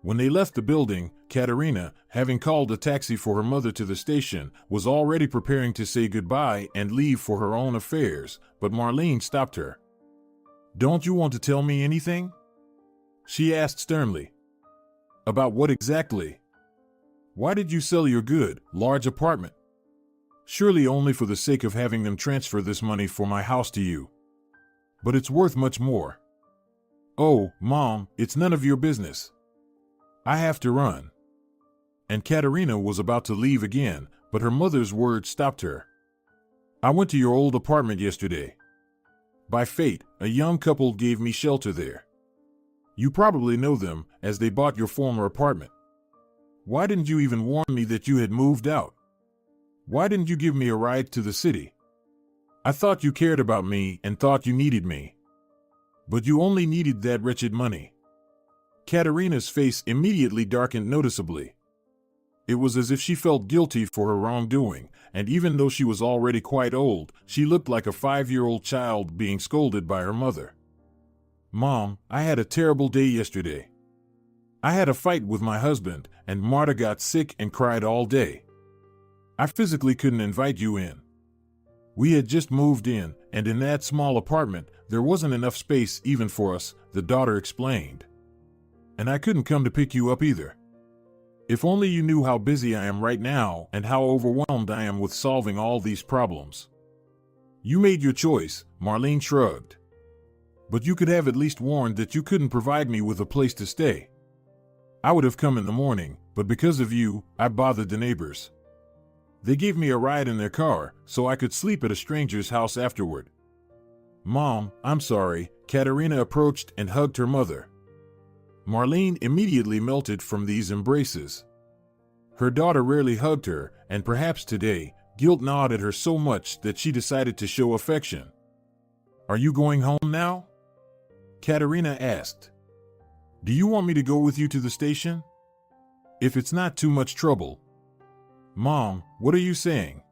When they left the building, Katerina, having called a taxi for her mother to the station, was already preparing to say goodbye and leave for her own affairs, but Marlene stopped her. "Don't you want to tell me anything?" she asked sternly. "About what exactly? Why did you sell your good, large apartment? Surely only for the sake of having them transfer this money for my house to you. But it's worth much more." "Oh, Mom, it's none of your business. I have to run." And Katerina was about to leave again, but her mother's words stopped her. "I went to your old apartment yesterday. By fate, a young couple gave me shelter there. You probably know them, as they bought your former apartment. Why didn't you even warn me that you had moved out? Why didn't you give me a ride to the city? I thought you cared about me and thought you needed me. But you only needed that wretched money." Katerina's face immediately darkened noticeably. It was as if she felt guilty for her wrongdoing, and even though she was already quite old, she looked like a 5-year-old child being scolded by her mother. "Mom, I had a terrible day yesterday. I had a fight with my husband, and Marta got sick and cried all day. I physically couldn't invite you in. We had just moved in, and in that small apartment, there wasn't enough space even for us," the daughter explained. "And I couldn't come to pick you up either. If only you knew how busy I am right now and how overwhelmed I am with solving all these problems." "You made your choice," Marlene shrugged. "But you could have at least warned that you couldn't provide me with a place to stay. I would have come in the morning, but because of you, I bothered the neighbors. They gave me a ride in their car so I could sleep at a stranger's house afterward." "Mom, I'm sorry," Katerina approached and hugged her mother. Marlene immediately melted from these embraces. Her daughter rarely hugged her, and perhaps today, guilt gnawed at her so much that she decided to show affection. "Are you going home now?" Katerina asked. "Do you want me to go with you to the station? If it's not too much trouble." "Mom, what are you saying?"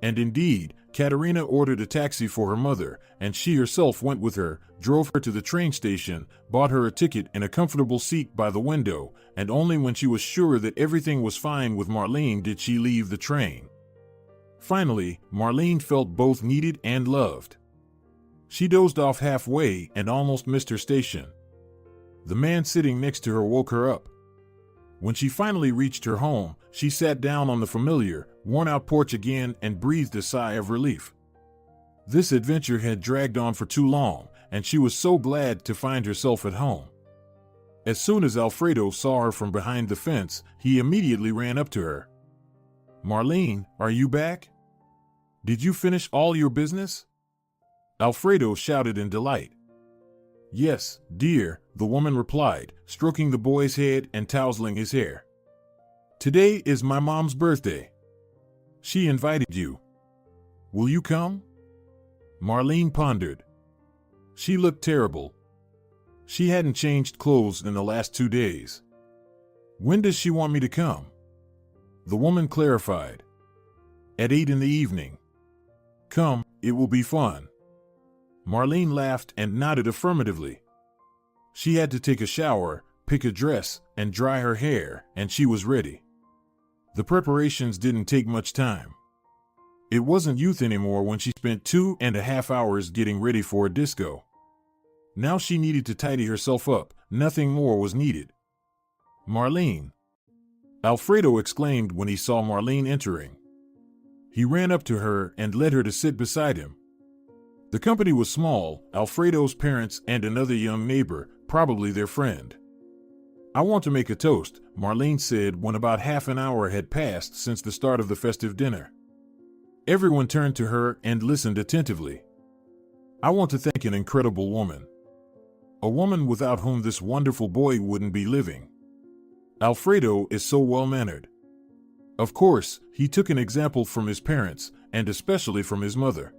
And indeed, Katerina ordered a taxi for her mother, and she herself went with her, drove her to the train station, bought her a ticket in a comfortable seat by the window, and only when she was sure that everything was fine with Marlene did she leave the train. Finally, Marlene felt both needed and loved. She dozed off halfway and almost missed her station. The man sitting next to her woke her up. When she finally reached her home, she sat down on the familiar, worn-out porch again and breathed a sigh of relief. This adventure had dragged on for too long, and she was so glad to find herself at home. As soon as Alfredo saw her from behind the fence, he immediately ran up to her. "Marlene, are you back? Did you finish all your business?" Alfredo shouted in delight. "Yes, dear," the woman replied, stroking the boy's head and tousling his hair. "Today is my mom's birthday. She invited you. Will you come?" Marlene pondered. She looked terrible. She hadn't changed clothes in the last 2 days. "When does she want me to come?" The woman clarified. "At 8 in the evening. Come, it will be fun." Marlene laughed and nodded affirmatively. She had to take a shower, pick a dress, and dry her hair, and she was ready. The preparations didn't take much time. It wasn't youth anymore when she spent 2.5 hours getting ready for a disco. Now she needed to tidy herself up, nothing more was needed. "Marlene!" Alfredo exclaimed when he saw Marlene entering. He ran up to her and led her to sit beside him. The company was small, Alfredo's parents and another young neighbor, probably their friend. "I want to make a toast," Marlene said when about half an hour had passed since the start of the festive dinner. Everyone turned to her and listened attentively. "I want to thank an incredible woman. A woman without whom this wonderful boy wouldn't be living. Alfredo is so well-mannered. Of course, he took an example from his parents, and especially from his mother.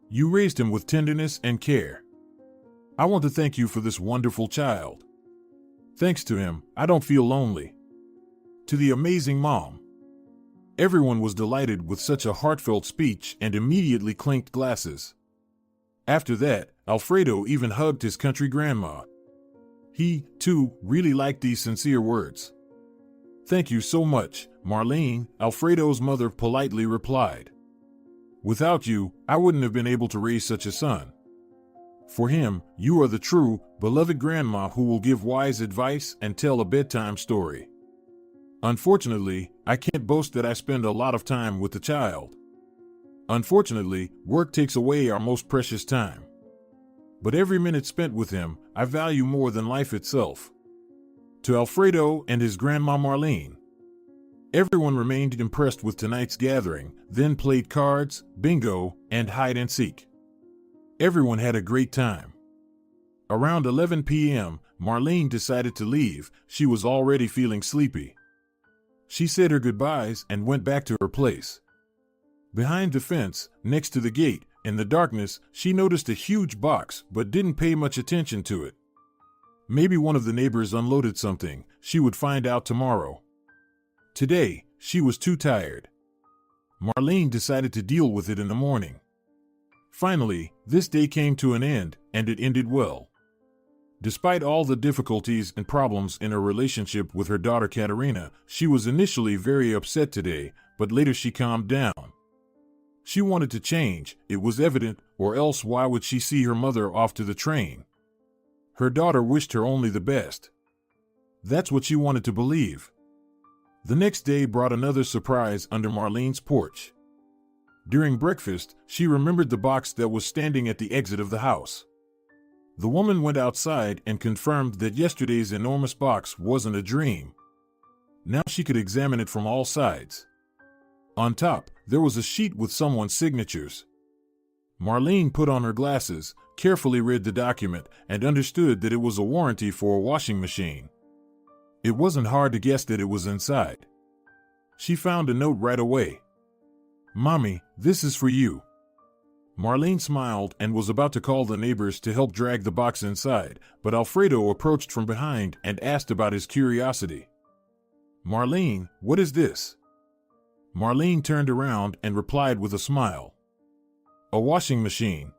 You raised him with tenderness and care. I want to thank you for this wonderful child. Thanks to him, I don't feel lonely. To the amazing mom." Everyone was delighted with such a heartfelt speech and immediately clinked glasses. After that, Alfredo even hugged his country grandma. He, too, really liked these sincere words. "Thank you so much, Marlene," Alfredo's mother politely replied. "Without you, I wouldn't have been able to raise such a son. For him, you are the true, beloved grandma who will give wise advice and tell a bedtime story. Unfortunately, I can't boast that I spend a lot of time with the child. Unfortunately, work takes away our most precious time. But every minute spent with him, I value more than life itself." To Alfredo and his grandma Marlene. Everyone remained impressed with tonight's gathering, then played cards, bingo, and hide and seek. Everyone had a great time. Around 11 p.m., Marlene decided to leave. She was already feeling sleepy. She said her goodbyes and went back to her place. Behind the fence, next to the gate, in the darkness, she noticed a huge box but didn't pay much attention to it. Maybe one of the neighbors unloaded something. She would find out tomorrow. Today, she was too tired. Marlene decided to deal with it in the morning. Finally, this day came to an end, and it ended well. Despite all the difficulties and problems in her relationship with her daughter Katerina, she was initially very upset today, but later she calmed down. She wanted to change, it was evident, or else why would she see her mother off to the train? Her daughter wished her only the best. That's what she wanted to believe. The next day brought another surprise under Marlene's porch. During breakfast, she remembered the box that was standing at the exit of the house. The woman went outside and confirmed that yesterday's enormous box wasn't a dream. Now she could examine it from all sides. On top, there was a sheet with someone's signatures. Marlene put on her glasses, carefully read the document, and understood that it was a warranty for a washing machine. It wasn't hard to guess that it was inside. She found a note right away. "Mommy, this is for you." Marlene smiled and was about to call the neighbors to help drag the box inside, but Alfredo approached from behind and asked about his curiosity. "Marlene, what is this?" Marlene turned around and replied with a smile. "A washing machine.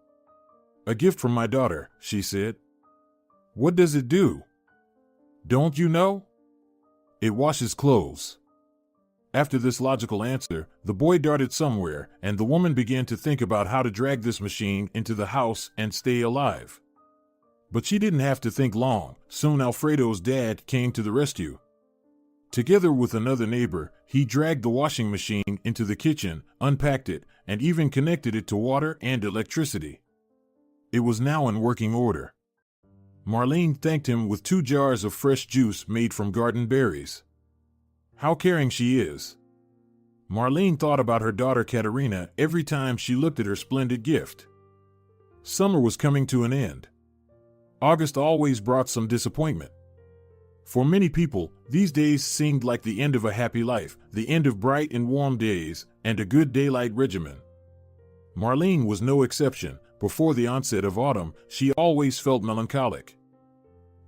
A gift from my daughter," she said. "What does it do?" "Don't you know?" "It washes clothes." After this logical answer, the boy darted somewhere, and the woman began to think about how to drag this machine into the house and stay alive. But she didn't have to think long. Soon Alfredo's dad came to the rescue. Together with another neighbor, he dragged the washing machine into the kitchen, unpacked it, and even connected it to water and electricity. It was now in working order. Marlene thanked him with 2 jars of fresh juice made from garden berries. How caring she is. Marlene thought about her daughter Katerina every time she looked at her splendid gift. Summer was coming to an end. August always brought some disappointment. For many people, these days seemed like the end of a happy life, the end of bright and warm days, and a good daylight regimen. Marlene was no exception. Before the onset of autumn, she always felt melancholic.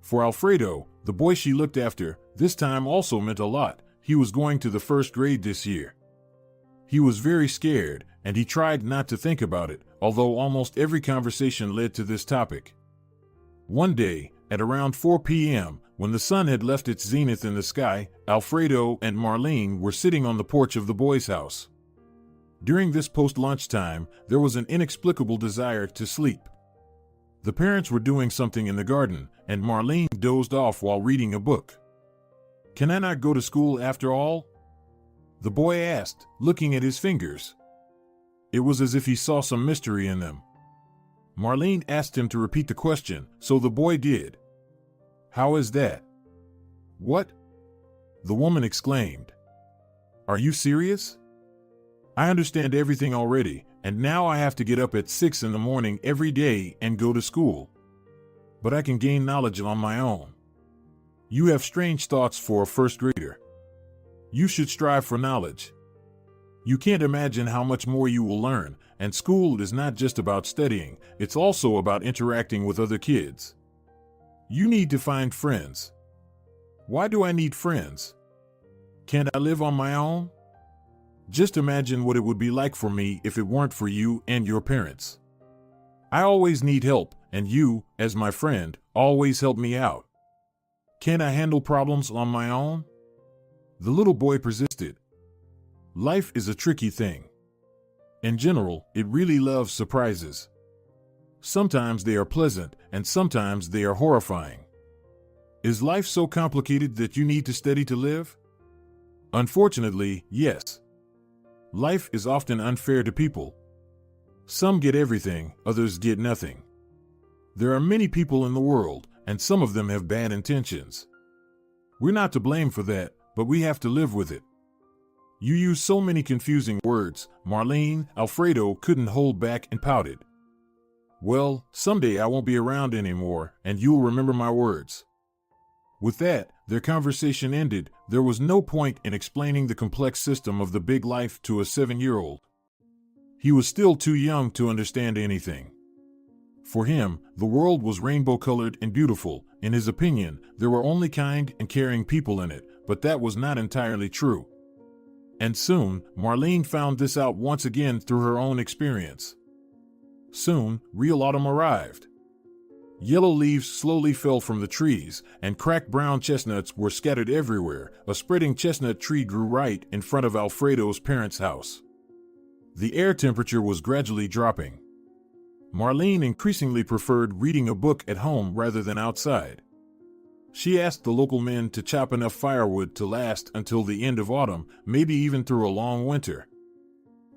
For Alfredo, the boy she looked after, this time also meant a lot. He was going to the 1st grade this year. He was very scared, and he tried not to think about it, although almost every conversation led to this topic. One day, at around 4 p.m., when the sun had left its zenith in the sky, Alfredo and Marlene were sitting on the porch of the boys' house. During this post-lunch time, there was an inexplicable desire to sleep. The parents were doing something in the garden, and Marlene dozed off while reading a book. "Can I not go to school after all?" the boy asked, looking at his fingers. It was as if he saw some mystery in them. Marlene asked him to repeat the question, so the boy did. "How is that?" "What?" the woman exclaimed. "Are you serious? I understand everything already, and now I have to get up at 6 in the morning every day and go to school. But I can gain knowledge on my own. You have strange thoughts for a 1st grader. You should strive for knowledge. You can't imagine how much more you will learn, and school is not just about studying, it's also about interacting with other kids. You need to find friends." "Why do I need friends? Can't I live on my own? Just imagine what it would be like for me if it weren't for you and your parents. I always need help, and you, as my friend, always help me out. Can't I handle problems on my own?" The little boy persisted. Life is a tricky thing. In general, it really loves surprises. Sometimes they are pleasant, and sometimes they are horrifying. Is life so complicated that you need to study to live? Unfortunately, yes. Life is often unfair to people. Some get everything, others get nothing. There are many people in the world, and some of them have bad intentions. We're not to blame for that, but we have to live with it. You use so many confusing words, Marlene. Alfredo couldn't hold back and pouted. "Well, someday I won't be around anymore, and you'll remember my words." With that, their conversation ended. There was no point in explaining the complex system of the big life to a 7-year-old. He was still too young to understand anything. For him, the world was rainbow-colored and beautiful. In his opinion, there were only kind and caring people in it, but that was not entirely true. And soon, Marlene found this out once again through her own experience. Soon, real autumn arrived. Yellow leaves slowly fell from the trees, and cracked brown chestnuts were scattered everywhere. A spreading chestnut tree grew right in front of Alfredo's parents' house. The air temperature was gradually dropping. Marlene increasingly preferred reading a book at home rather than outside. She asked the local men to chop enough firewood to last until the end of autumn, maybe even through a long winter.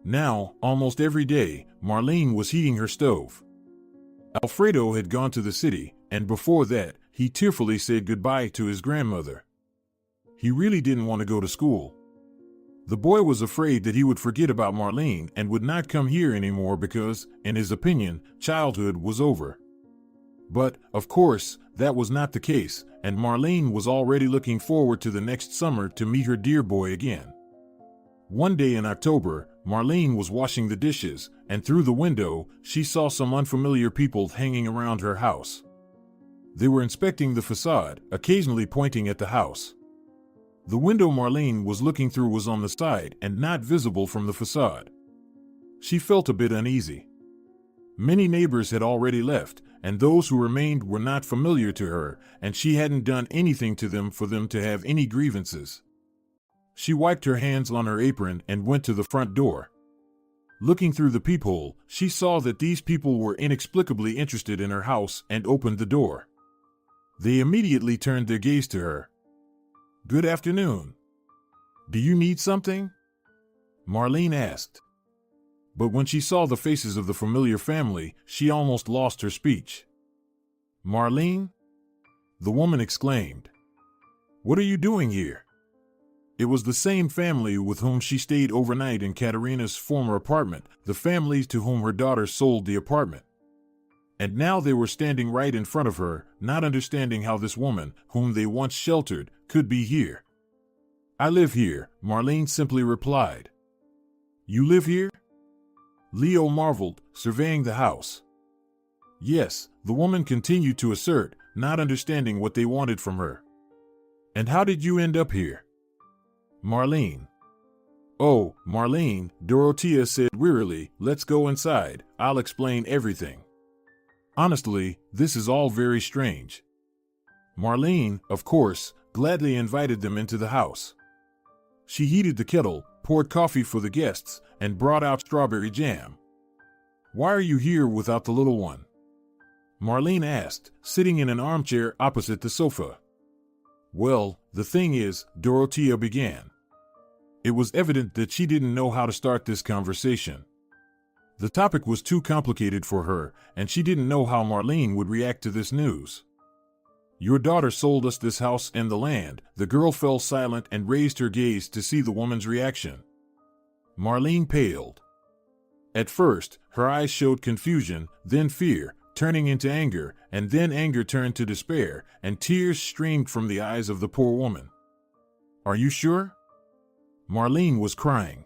Now, almost every day, Marlene was heating her stove. Alfredo had gone to the city, and before that, he tearfully said goodbye to his grandmother. He really didn't want to go to school. The boy was afraid that he would forget about Marlene and would not come here anymore because, in his opinion, childhood was over. But, of course, that was not the case, and Marlene was already looking forward to the next summer to meet her dear boy again. One day in October, Marlene was washing the dishes, and through the window, she saw some unfamiliar people hanging around her house. They were inspecting the facade, occasionally pointing at the house. The window Marlene was looking through was on the side and not visible from the facade. She felt a bit uneasy. Many neighbors had already left, and those who remained were not familiar to her, and she hadn't done anything to them for them to have any grievances. She wiped her hands on her apron and went to the front door. Looking through the peephole, she saw that these people were inexplicably interested in her house and opened the door. They immediately turned their gaze to her. "Good afternoon. Do you need something?" Marlene asked. But when she saw the faces of the familiar family, she almost lost her speech. "Marlene?" the woman exclaimed. "What are you doing here?" It was the same family with whom she stayed overnight in Katerina's former apartment, the family to whom her daughter sold the apartment. And now they were standing right in front of her, not understanding how this woman, whom they once sheltered, could be here. "I live here," Marlene simply replied. "You live here?" Leo marveled, surveying the house. "Yes," the woman continued to assert, not understanding what they wanted from her. "And how did you end up here?" Marlene. "Oh, Marlene," Dorothea said wearily, "let's go inside, I'll explain everything. Honestly, this is all very strange." Marlene, of course, gladly invited them into the house. She heated the kettle, poured coffee for the guests, and brought out strawberry jam. "Why are you here without the little one?" Marlene asked, sitting in an armchair opposite the sofa. "Well, the thing is," Dorothea began. It was evident that she didn't know how to start this conversation. The topic was too complicated for her, and she didn't know how Marlene would react to this news. "Your daughter sold us this house and the land." The girl fell silent and raised her gaze to see the woman's reaction. Marlene paled. At first, her eyes showed confusion, then fear, turning into anger, and then anger turned to despair, and tears streamed from the eyes of the poor woman. "Are you sure?" Marlene was crying.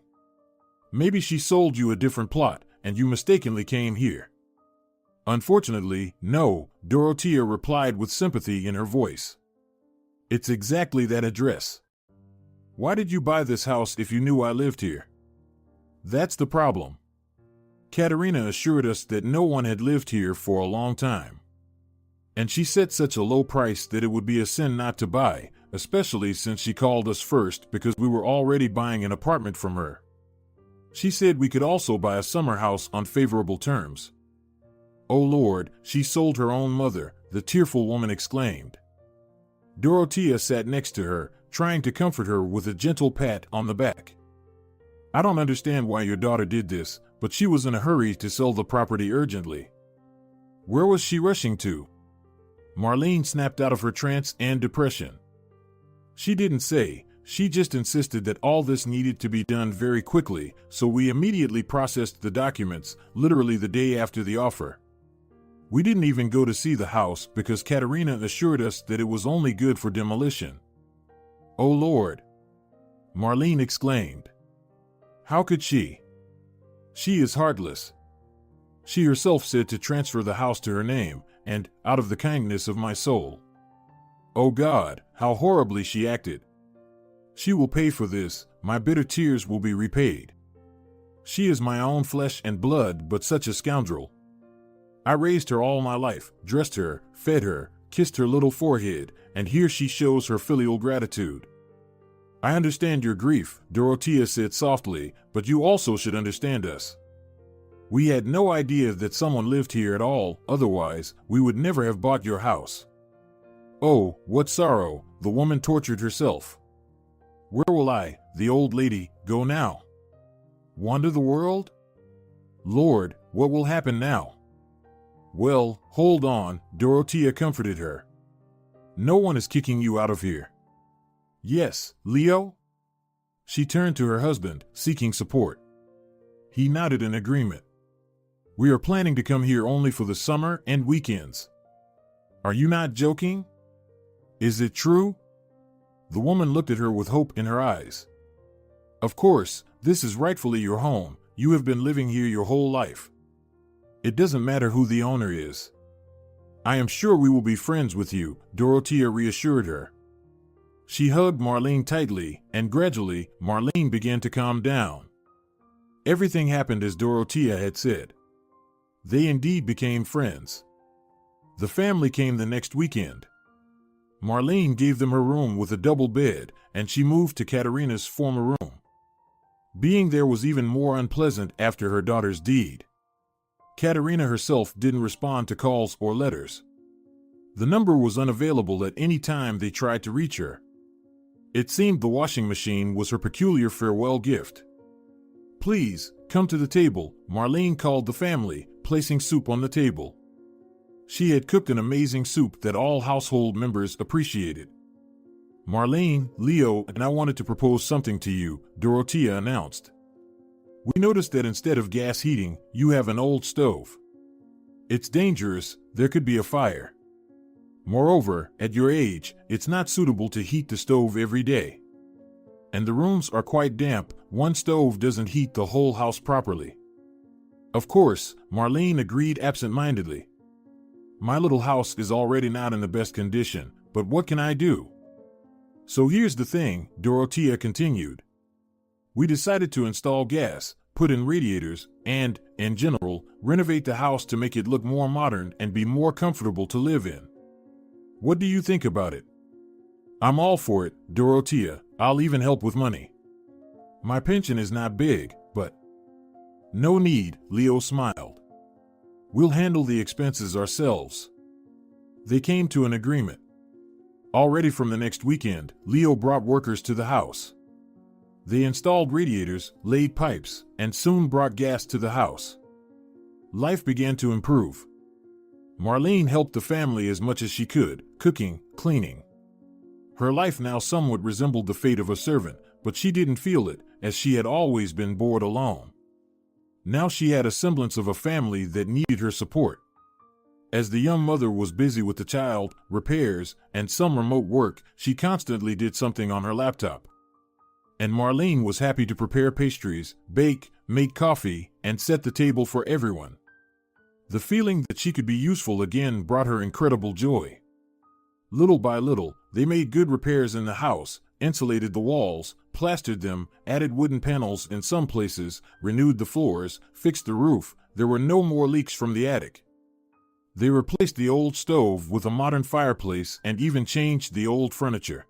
"Maybe she sold you a different plot, and you mistakenly came here." "Unfortunately, no," Dorothea replied with sympathy in her voice. "It's exactly that address. Why did you buy this house if you knew I lived here?" "That's the problem. Katerina assured us that no one had lived here for a long time. And she set such a low price that it would be a sin not to buy, especially since she called us first because we were already buying an apartment from her. She said we could also buy a summer house on favorable terms." "Oh Lord, she sold her own mother," the tearful woman exclaimed. Dorothea sat next to her, trying to comfort her with a gentle pat on the back. "I don't understand why your daughter did this, but she was in a hurry to sell the property urgently." "Where was she rushing to?" Marlene snapped out of her trance and depression. "She didn't say, she just insisted that all this needed to be done very quickly, so we immediately processed the documents, literally the day after the offer. We didn't even go to see the house because Katerina assured us that it was only good for demolition." "Oh Lord!" Marlene exclaimed. "How could she? She is heartless. She herself said to transfer the house to her name, and, out of the kindness of my soul. Oh God, how horribly she acted. She will pay for this," my bitter tears will be repaid. She is my own flesh and blood, but such a scoundrel. I raised her all my life, dressed her, fed her, kissed her little forehead, and here she shows her filial gratitude. I understand your grief, Dorothea said softly, but you also should understand us. We had no idea that someone lived here at all, otherwise we would never have bought your house. Oh, what sorrow, the woman tortured herself. Where will I, the old lady, go now? Wander the world? Lord, what will happen now? Well, hold on, Dorothea comforted her. No one is kicking you out of here. Yes, Leo? She turned to her husband, seeking support. He nodded in agreement. We are planning to come here only for the summer and weekends. Are you not joking? Is it true? The woman looked at her with hope in her eyes. Of course, this is rightfully your home. You have been living here your whole life. It doesn't matter who the owner is. I am sure we will be friends with you, Dorothea reassured her. She hugged Marlene tightly, and gradually, Marlene began to calm down. Everything happened as Dorothea had said. They indeed became friends. The family came the next weekend. Marlene gave them her room with a double bed, and she moved to Katerina's former room. Being there was even more unpleasant after her daughter's deed. Katerina herself didn't respond to calls or letters. The number was unavailable at any time they tried to reach her. It seemed the washing machine was her peculiar farewell gift. Please, come to the table, Marlene called the family, placing soup on the table. She had cooked an amazing soup that all household members appreciated. Marlene, Leo, and I wanted to propose something to you, Dorothea announced. We noticed that instead of gas heating, you have an old stove. It's dangerous, there could be a fire. Moreover, at your age, it's not suitable to heat the stove every day. And the rooms are quite damp, one stove doesn't heat the whole house properly. Of course, Marlene agreed absent-mindedly. My little house is already not in the best condition, but what can I do? So here's the thing, Dorothea continued. We decided to install gas, put in radiators, and, in general, renovate the house to make it look more modern and be more comfortable to live in. What do you think about it? I'm all for it, Dorothea. I'll even help with money. My pension is not big, but... No need, Leo smiled. We'll handle the expenses ourselves. They came to an agreement. Already from the next weekend, Leo brought workers to the house. They installed radiators, laid pipes, and soon brought gas to the house. Life began to improve. Marlene helped the family as much as she could, cooking, cleaning. Her life now somewhat resembled the fate of a servant, but she didn't feel it, as she had always been bored alone. Now she had a semblance of a family that needed her support. As the young mother was busy with the child, repairs, and some remote work, she constantly did something on her laptop. And Marlene was happy to prepare pastries, bake, make coffee, and set the table for everyone. The feeling that she could be useful again brought her incredible joy. Little by little, they made good repairs in the house, insulated the walls, plastered them, added wooden panels in some places, renewed the floors, fixed the roof. There were no more leaks from the attic. They replaced the old stove with a modern fireplace and even changed the old furniture.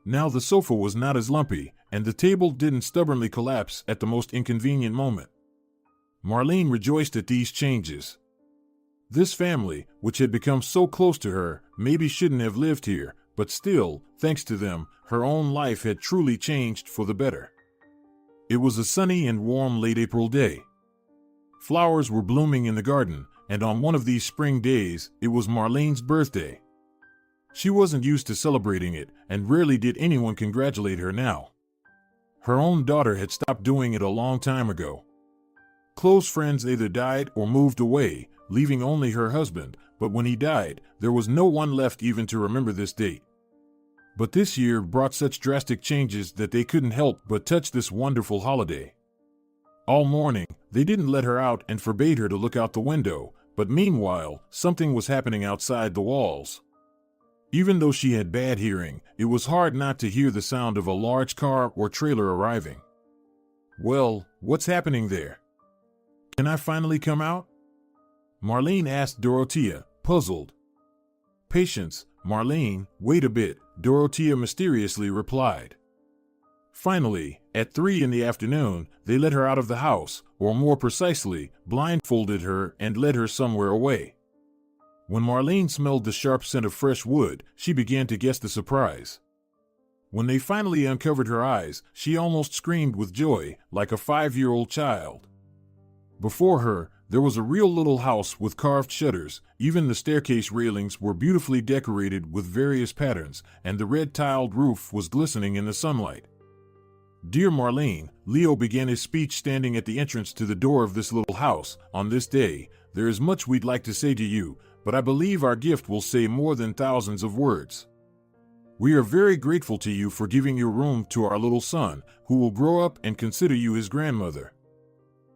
Now the sofa was not as lumpy, and the table didn't stubbornly collapse at the most inconvenient moment. Marlene rejoiced at these changes. This family, which had become so close to her, maybe shouldn't have lived here, but still, thanks to them, her own life had truly changed for the better. It was a sunny and warm late April day. Flowers were blooming in the garden, and on one of these spring days, it was Marlene's birthday. She wasn't used to celebrating it, and rarely did anyone congratulate her now. Her own daughter had stopped doing it a long time ago. Close friends either died or moved away, leaving only her husband, but when he died, there was no one left even to remember this date. But this year brought such drastic changes that they couldn't help but touch this wonderful holiday. All morning, they didn't let her out and forbade her to look out the window, but meanwhile, something was happening outside the walls. Even though she had bad hearing, it was hard not to hear the sound of a large car or trailer arriving. "Well, what's happening there? Can I finally come out?" Marlene asked Dorothea, puzzled. "Patience, Marlene, wait a bit," Dorothea mysteriously replied. Finally, at 3 in the afternoon, they let her out of the house, or more precisely, blindfolded her and led her somewhere away. When Marlene smelled the sharp scent of fresh wood, she began to guess the surprise. When they finally uncovered her eyes, she almost screamed with joy, like a 5-year-old child. Before her, there was a real little house with carved shutters. Even the staircase railings were beautifully decorated with various patterns, and the red-tiled roof was glistening in the sunlight. "Dear Marlene," Leo began his speech standing at the entrance to the door of this little house, "on this day, there is much we'd like to say to you, but I believe our gift will say more than thousands of words. We are very grateful to you for giving your room to our little son, who will grow up and consider you his grandmother.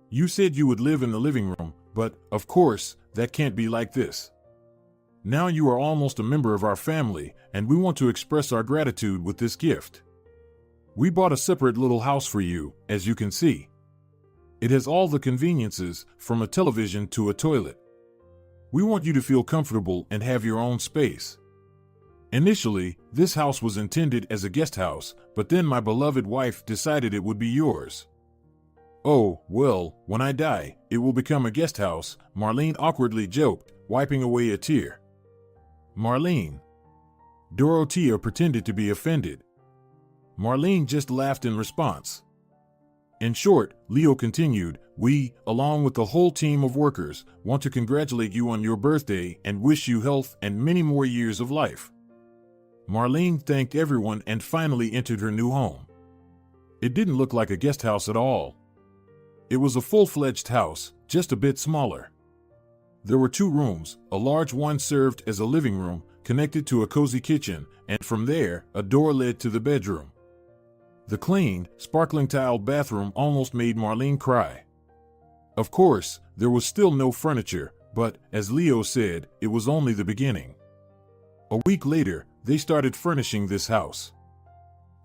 You said you would live in the living room, but, of course, that can't be like this. Now you are almost a member of our family, and we want to express our gratitude with this gift. We bought a separate little house for you, as you can see. It has all the conveniences, from a television to a toilet. We want you to feel comfortable and have your own space. Initially, this house was intended as a guest house, but then my beloved wife decided it would be yours. Oh, well, when I die, it will become a guest house," Marlene awkwardly joked, wiping away a tear. "Marlene." Dorothea pretended to be offended. Marlene just laughed in response. In short, Leo continued, "We, along with the whole team of workers, want to congratulate you on your birthday and wish you health and many more years of life." Marlene thanked everyone and finally entered her new home. It didn't look like a guest house at all. It was a full-fledged house, just a bit smaller. There were 2 rooms. A large one served as a living room, connected to a cozy kitchen, and from there, a door led to the bedroom. The clean, sparkling tiled bathroom almost made Marlene cry. Of course, there was still no furniture, but, as Leo said, it was only the beginning. A week later, they started furnishing this house.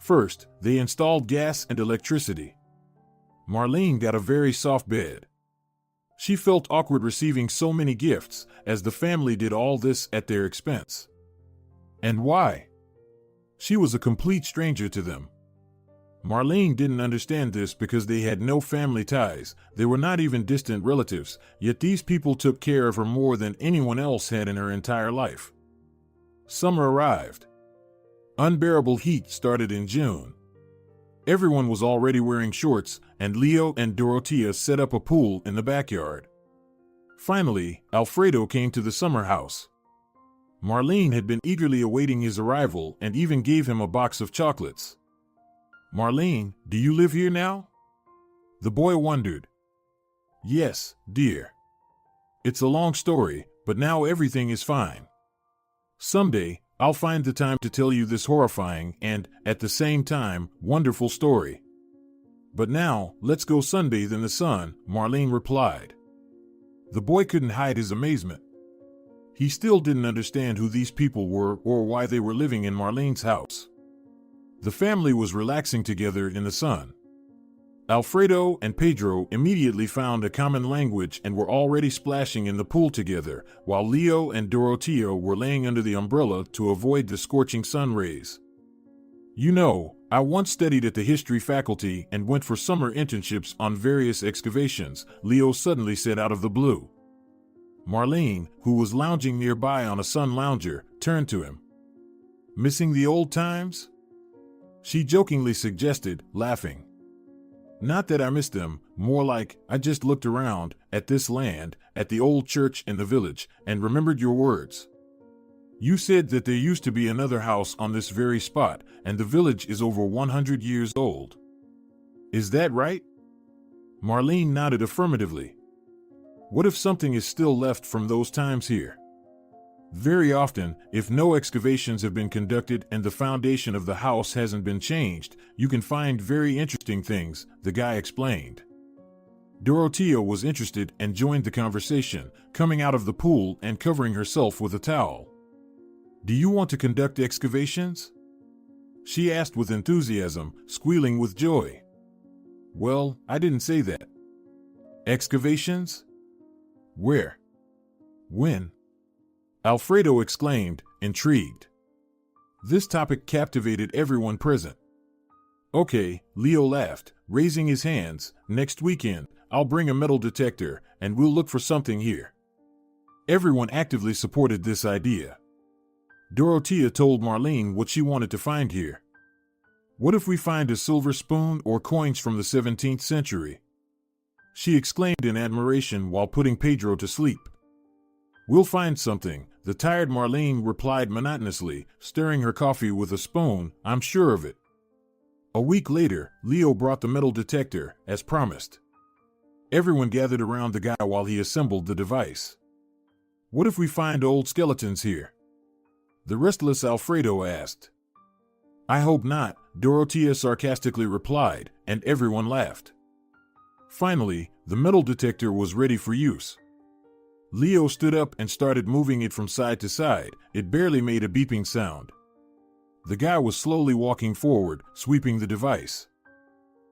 First, they installed gas and electricity. Marlene got a very soft bed. She felt awkward receiving so many gifts, as the family did all this at their expense. And why? She was a complete stranger to them. Marlene didn't understand this because they had no family ties. They were not even distant relatives, yet these people took care of her more than anyone else had in her entire life. Summer arrived. Unbearable heat started in June. Everyone was already wearing shorts, and Leo and Dorothea set up a pool in the backyard. Finally, Alfredo came to the summer house. Marlene had been eagerly awaiting his arrival and even gave him a box of chocolates. "Marlene, do you live here now?" The boy wondered. "Yes, dear. It's a long story, but now everything is fine. Someday, I'll find the time to tell you this horrifying and, at the same time, wonderful story. But now, let's go sunbathe in the sun," Marlene replied. The boy couldn't hide his amazement. He still didn't understand who these people were or why they were living in Marlene's house. The family was relaxing together in the sun. Alfredo and Pedro immediately found a common language and were already splashing in the pool together, while Leo and Dorothea were laying under the umbrella to avoid the scorching sun rays. "You know, I once studied at the history faculty and went for summer internships on various excavations," Leo suddenly said out of the blue. Marlene, who was lounging nearby on a sun lounger, turned to him. "Missing the old times?" she jokingly suggested, laughing. "Not that I missed them, more like I just looked around, at this land, at the old church in the village, and remembered your words. You said that there used to be another house on this very spot, and the village is over 100 years old. Is that right?" Marlene nodded affirmatively. "What if something is still left from those times here? Very often, if no excavations have been conducted and the foundation of the house hasn't been changed, you can find very interesting things," the guy explained. Dorothea was interested and joined the conversation, coming out of the pool and covering herself with a towel. Do you want to conduct excavations? She asked with enthusiasm, squealing with joy. Well, I didn't say that. Excavations? Where? When? Alfredo exclaimed, intrigued. This topic captivated everyone present. Okay, Leo laughed, raising his hands. Next weekend, I'll bring a metal detector, and we'll look for something here. Everyone actively supported this idea. Dorothea told Marlene what she wanted to find here. What if we find a silver spoon or coins from the 17th century? She exclaimed in admiration while putting Pedro to sleep. We'll find something, the tired Marlene replied monotonously, stirring her coffee with a spoon. I'm sure of it. A week later, Leo brought the metal detector, as promised. Everyone gathered around the guy while he assembled the device. What if we find old skeletons here? The restless Alfredo asked. I hope not, Dorothea sarcastically replied, and everyone laughed. Finally, the metal detector was ready for use. Leo stood up and started moving it from side to side. It barely made a beeping sound. The guy was slowly walking forward, sweeping the device.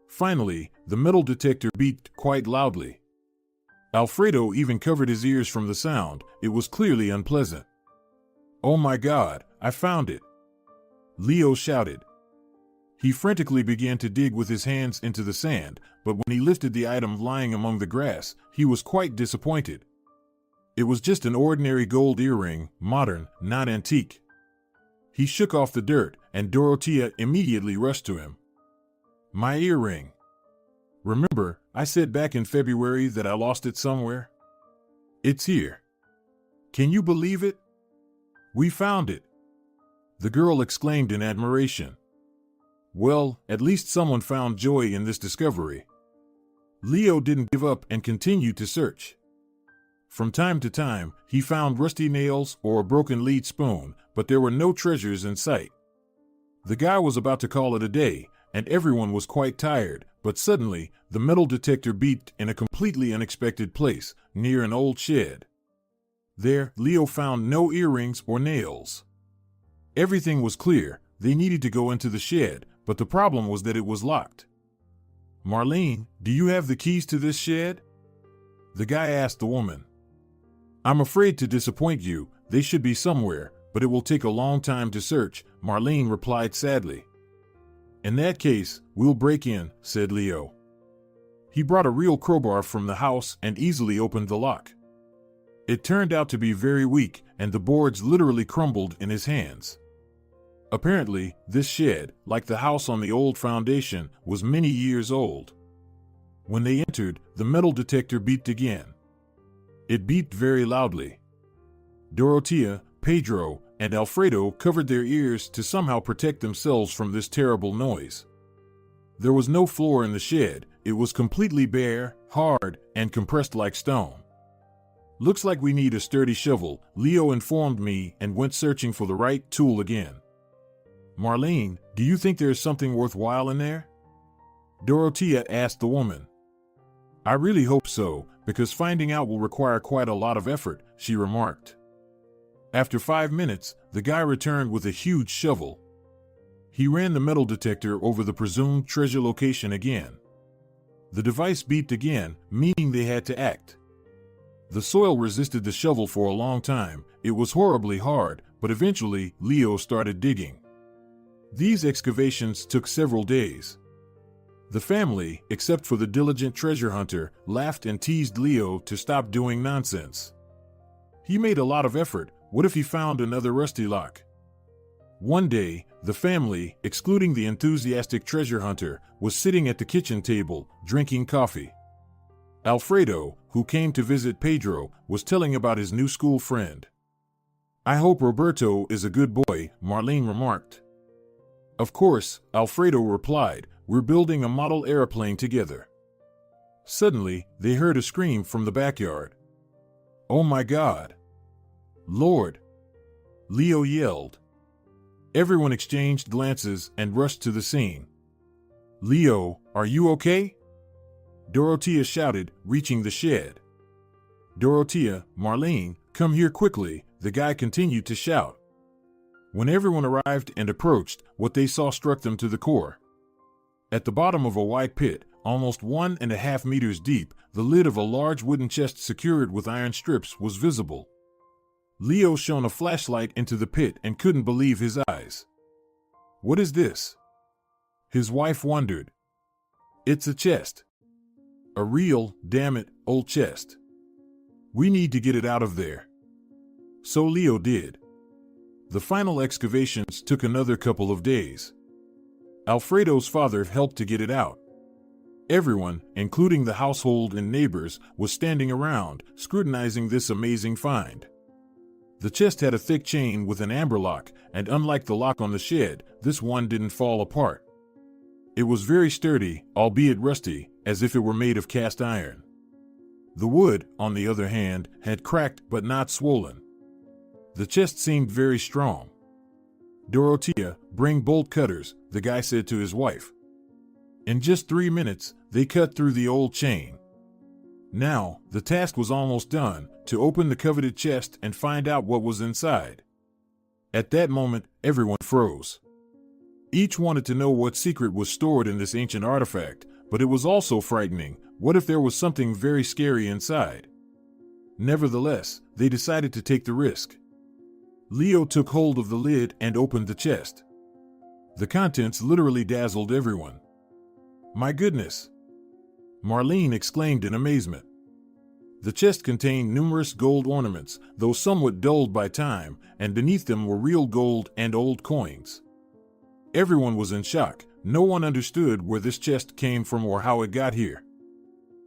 Finally, the metal detector beeped quite loudly. Alfredo even covered his ears from the sound. It was clearly unpleasant. Oh my God, I found it! Leo shouted. He frantically began to dig with his hands into the sand, but when he lifted the item lying among the grass, he was quite disappointed. It was just an ordinary gold earring, modern, not antique. He shook off the dirt, and Dorothea immediately rushed to him. My earring. Remember, I said back in February that I lost it somewhere? It's here. Can you believe it? We found it. The girl exclaimed in admiration. Well, at least someone found joy in this discovery. Leo didn't give up and continued to search. From time to time, he found rusty nails or a broken lead spoon, but there were no treasures in sight. The guy was about to call it a day, and everyone was quite tired, but suddenly, the metal detector beeped in a completely unexpected place, near an old shed. There, Leo found no earrings or nails. Everything was clear. They needed to go into the shed, but the problem was that it was locked. Marlene, do you have the keys to this shed? The guy asked the woman. I'm afraid to disappoint you. They should be somewhere, but it will take a long time to search, Marlene replied sadly. In that case, we'll break in, said Leo. He brought a real crowbar from the house and easily opened the lock. It turned out to be very weak, and the boards literally crumbled in his hands. Apparently, this shed, like the house on the old foundation, was many years old. When they entered, the metal detector beeped again. It beeped very loudly. Dorothea, Pedro, and Alfredo covered their ears to somehow protect themselves from this terrible noise. There was no floor in the shed. It was completely bare, hard, and compressed like stone. Looks like we need a sturdy shovel, Leo informed me and went searching for the right tool again. Marlene, do you think there's something worthwhile in there? Dorothea asked the woman. I really hope so, because finding out will require quite a lot of effort, she remarked. After 5 minutes, the guy returned with a huge shovel. He ran the metal detector over the presumed treasure location again. The device beeped again, meaning they had to act. The soil resisted the shovel for a long time. It was horribly hard, but eventually Leo started digging. These excavations took several days. The family, except for the diligent treasure hunter, laughed and teased Leo to stop doing nonsense. He made a lot of effort. What if he found another rusty lock? One day, the family, excluding the enthusiastic treasure hunter, was sitting at the kitchen table, drinking coffee. Alfredo, who came to visit Pedro, was telling about his new school friend. I hope Roberto is a good boy, Marlene remarked. Of course, Alfredo replied, we're building a model airplane together. Suddenly, they heard a scream from the backyard. Oh my God! Lord! Leo yelled. Everyone exchanged glances and rushed to the scene. Leo, are you okay? Dorothea shouted, reaching the shed. Dorothea, Marlene, come here quickly, the guy continued to shout. When everyone arrived and approached, what they saw struck them to the core. At the bottom of a wide pit, almost 1.5 meters deep, the lid of a large wooden chest secured with iron strips was visible. Leo shone a flashlight into the pit and couldn't believe his eyes. "What is this?" His wife wondered. "It's a chest. A real, damn it, old chest. We need to get it out of there." So Leo did. The final excavations took another couple of days. Alfredo's father helped to get it out. Everyone, including the household and neighbors, was standing around, scrutinizing this amazing find. The chest had a thick chain with an amber lock, and unlike the lock on the shed, this one didn't fall apart. It was very sturdy, albeit rusty, as if it were made of cast iron. The wood, on the other hand, had cracked but not swollen. The chest seemed very strong. "Dorothea, bring bolt cutters," the guy said to his wife. In just 3 minutes, they cut through the old chain. Now, the task was almost done, to open the coveted chest and find out what was inside. At that moment, everyone froze. Each wanted to know what secret was stored in this ancient artifact, but it was also frightening. What if there was something very scary inside? Nevertheless, they decided to take the risk. Leo took hold of the lid and opened the chest. The contents literally dazzled everyone. "My goodness!" Marlene exclaimed in amazement. The chest contained numerous gold ornaments, though somewhat dulled by time, and beneath them were real gold and old coins. Everyone was in shock. No one understood where this chest came from or how it got here.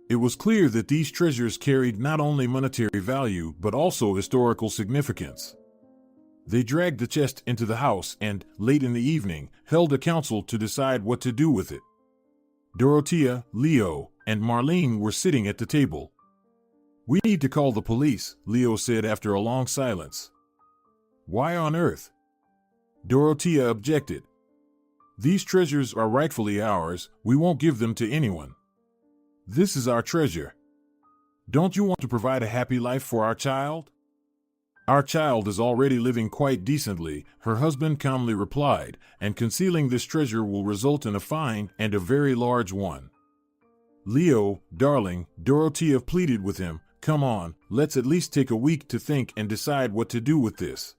It was clear that these treasures carried not only monetary value but also historical significance. They dragged the chest into the house and, late in the evening, held a council to decide what to do with it. Dorothea, Leo, and Marlene were sitting at the table. "We need to call the police," Leo said after a long silence. "Why on earth?" Dorothea objected. "These treasures are rightfully ours. We won't give them to anyone. This is our treasure. Don't you want to provide a happy life for our child?" "Our child is already living quite decently," her husband calmly replied, "and concealing this treasure will result in a fine, and a very large one." "Leo, darling," Dorothea pleaded with him, "come on, let's at least take a week to think and decide what to do with this.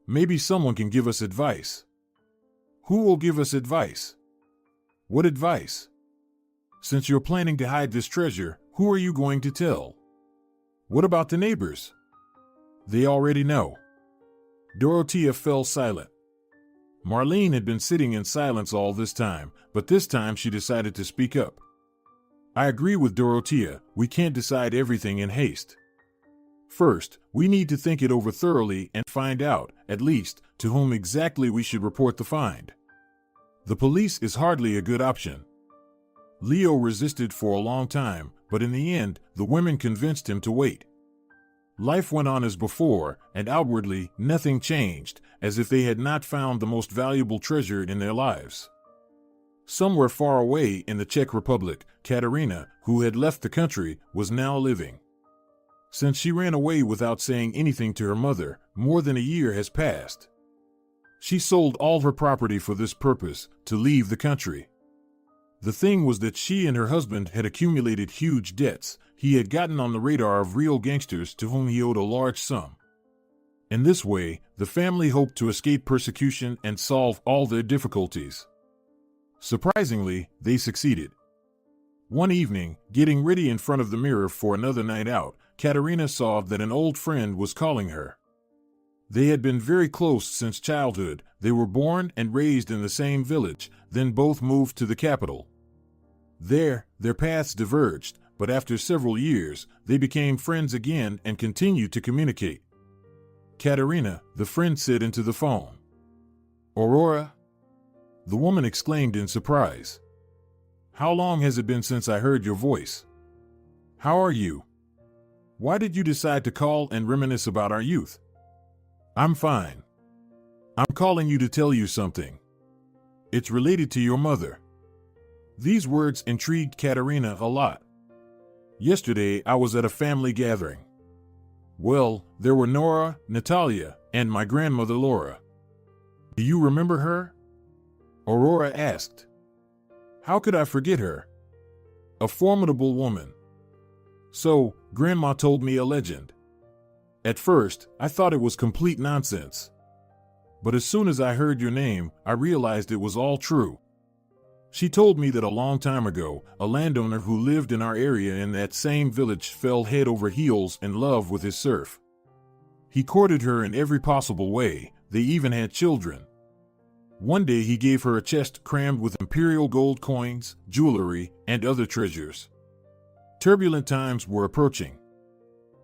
Maybe someone can give us advice." "Who will give us advice?" "What advice? Since you're planning to hide this treasure, who are you going to tell? What about the neighbors?" "They already know." Dorothea fell silent. Marlene had been sitting in silence all this time, but this time she decided to speak up. "I agree with Dorothea. We can't decide everything in haste. First, we need to think it over thoroughly and find out, at least, to whom exactly we should report the find. The police is hardly a good option." Leo resisted for a long time, but in the end, the women convinced him to wait. Life went on as before, and outwardly, nothing changed, as if they had not found the most valuable treasure in their lives. Somewhere far away in the Czech Republic, Katerina, who had left the country, was now living. Since she ran away without saying anything to her mother, more than a year has passed. She sold all her property for this purpose, to leave the country. The thing was that she and her husband had accumulated huge debts. He had gotten on the radar of real gangsters to whom he owed a large sum. In this way, the family hoped to escape persecution and solve all their difficulties. Surprisingly, they succeeded. One evening, getting ready in front of the mirror for another night out, Katerina saw that an old friend was calling her. They had been very close since childhood. They were born and raised in the same village, then both moved to the capital. There, their paths diverged, but after several years, they became friends again and continued to communicate. "Katerina," the friend said into the phone. "Aurora?" The woman exclaimed in surprise. "How long has it been since I heard your voice? How are you? Why did you decide to call and reminisce about our youth?" "I'm fine. I'm calling you to tell you something. It's related to your mother." These words intrigued Katerina a lot. "Yesterday I was at a family gathering. Well, there were Nora, Natalia, and my grandmother Laura. Do you remember her? Aurora asked. How could I forget her? A formidable woman. So, Grandma told me a legend. At first, I thought it was complete nonsense. But as soon as I heard your name, I realized it was all true. She told me that a long time ago, a landowner who lived in our area in that same village fell head over heels in love with his serf. He courted her in every possible way, they even had children. One day he gave her a chest crammed with imperial gold coins, jewelry, and other treasures. Turbulent times were approaching.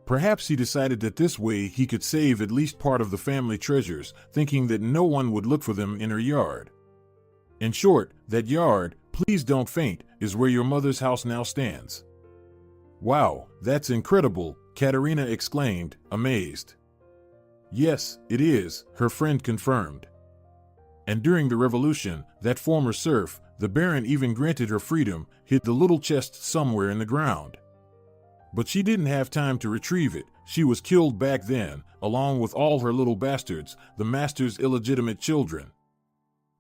Perhaps he decided that this way he could save at least part of the family treasures, thinking that no one would look for them in her yard. In short, that yard, please don't faint, is where your mother's house now stands. Wow, that's incredible, Katerina exclaimed, amazed. Yes, it is, her friend confirmed. And during the revolution, that former serf, the Baron even granted her freedom, hid the little chest somewhere in the ground. But she didn't have time to retrieve it. She was killed back then, along with all her little bastards, the master's illegitimate children.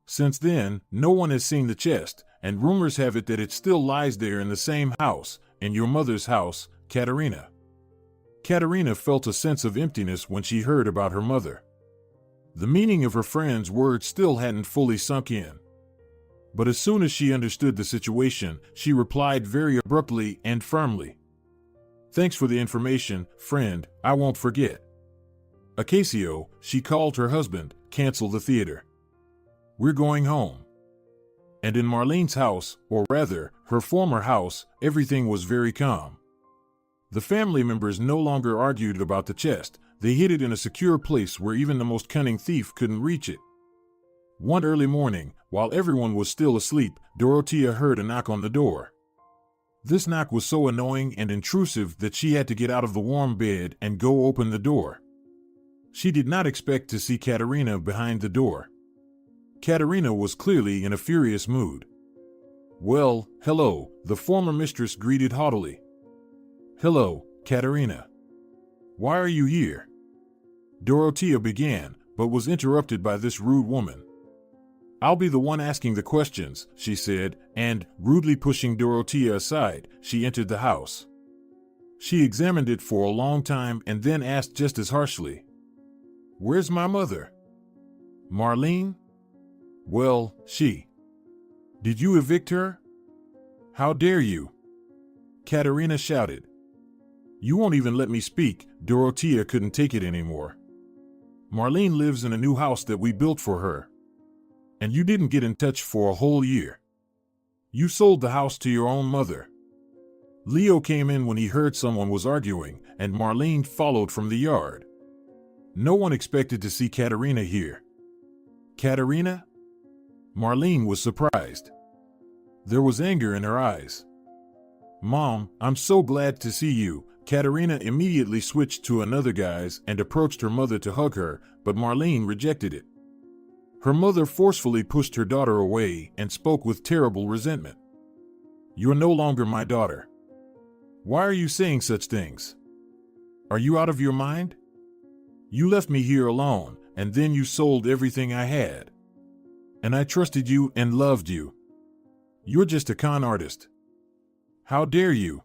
Since then, no one has seen the chest, and rumors have it that it still lies there in the same house, in your mother's house, Katerina. Katerina felt a sense of emptiness when she heard about her mother. The meaning of her friend's words still hadn't fully sunk in. But as soon as she understood the situation, she replied very abruptly and firmly. Thanks for the information, friend, I won't forget. Acacio, she called her husband, cancel the theater. We're going home. And in Marlene's house, or rather, her former house, everything was very calm. The family members no longer argued about the chest, they hid it in a secure place where even the most cunning thief couldn't reach it. One early morning, while everyone was still asleep, Dorothea heard a knock on the door. This knock was so annoying and intrusive that she had to get out of the warm bed and go open the door. She did not expect to see Katerina behind the door. Katerina was clearly in a furious mood. Well, hello, the former mistress greeted haughtily. Hello, Katerina. Why are you here? Dorothea began, but was interrupted by this rude woman. I'll be the one asking the questions, she said, and, rudely pushing Dorothea aside, she entered the house. She examined it for a long time and then asked just as harshly, Where's my mother? Marlene? Well, she. Did you evict her? How dare you? Katerina shouted. You won't even let me speak. Dorothea couldn't take it anymore. Marlene lives in a new house that we built for her. And you didn't get in touch for a whole year. You sold the house to your own mother. Leo came in when he heard someone was arguing, and Marlene followed from the yard. No one expected to see Katerina here. Katerina? Marlene was surprised. There was anger in her eyes. Mom, I'm so glad to see you. Katerina immediately switched to another guise and approached her mother to hug her, but Marlene rejected it. Her mother forcefully pushed her daughter away and spoke with terrible resentment. You're no longer my daughter. Why are you saying such things? Are you out of your mind? You left me here alone, and then you sold everything I had. And I trusted you and loved you. You're just a con artist. How dare you?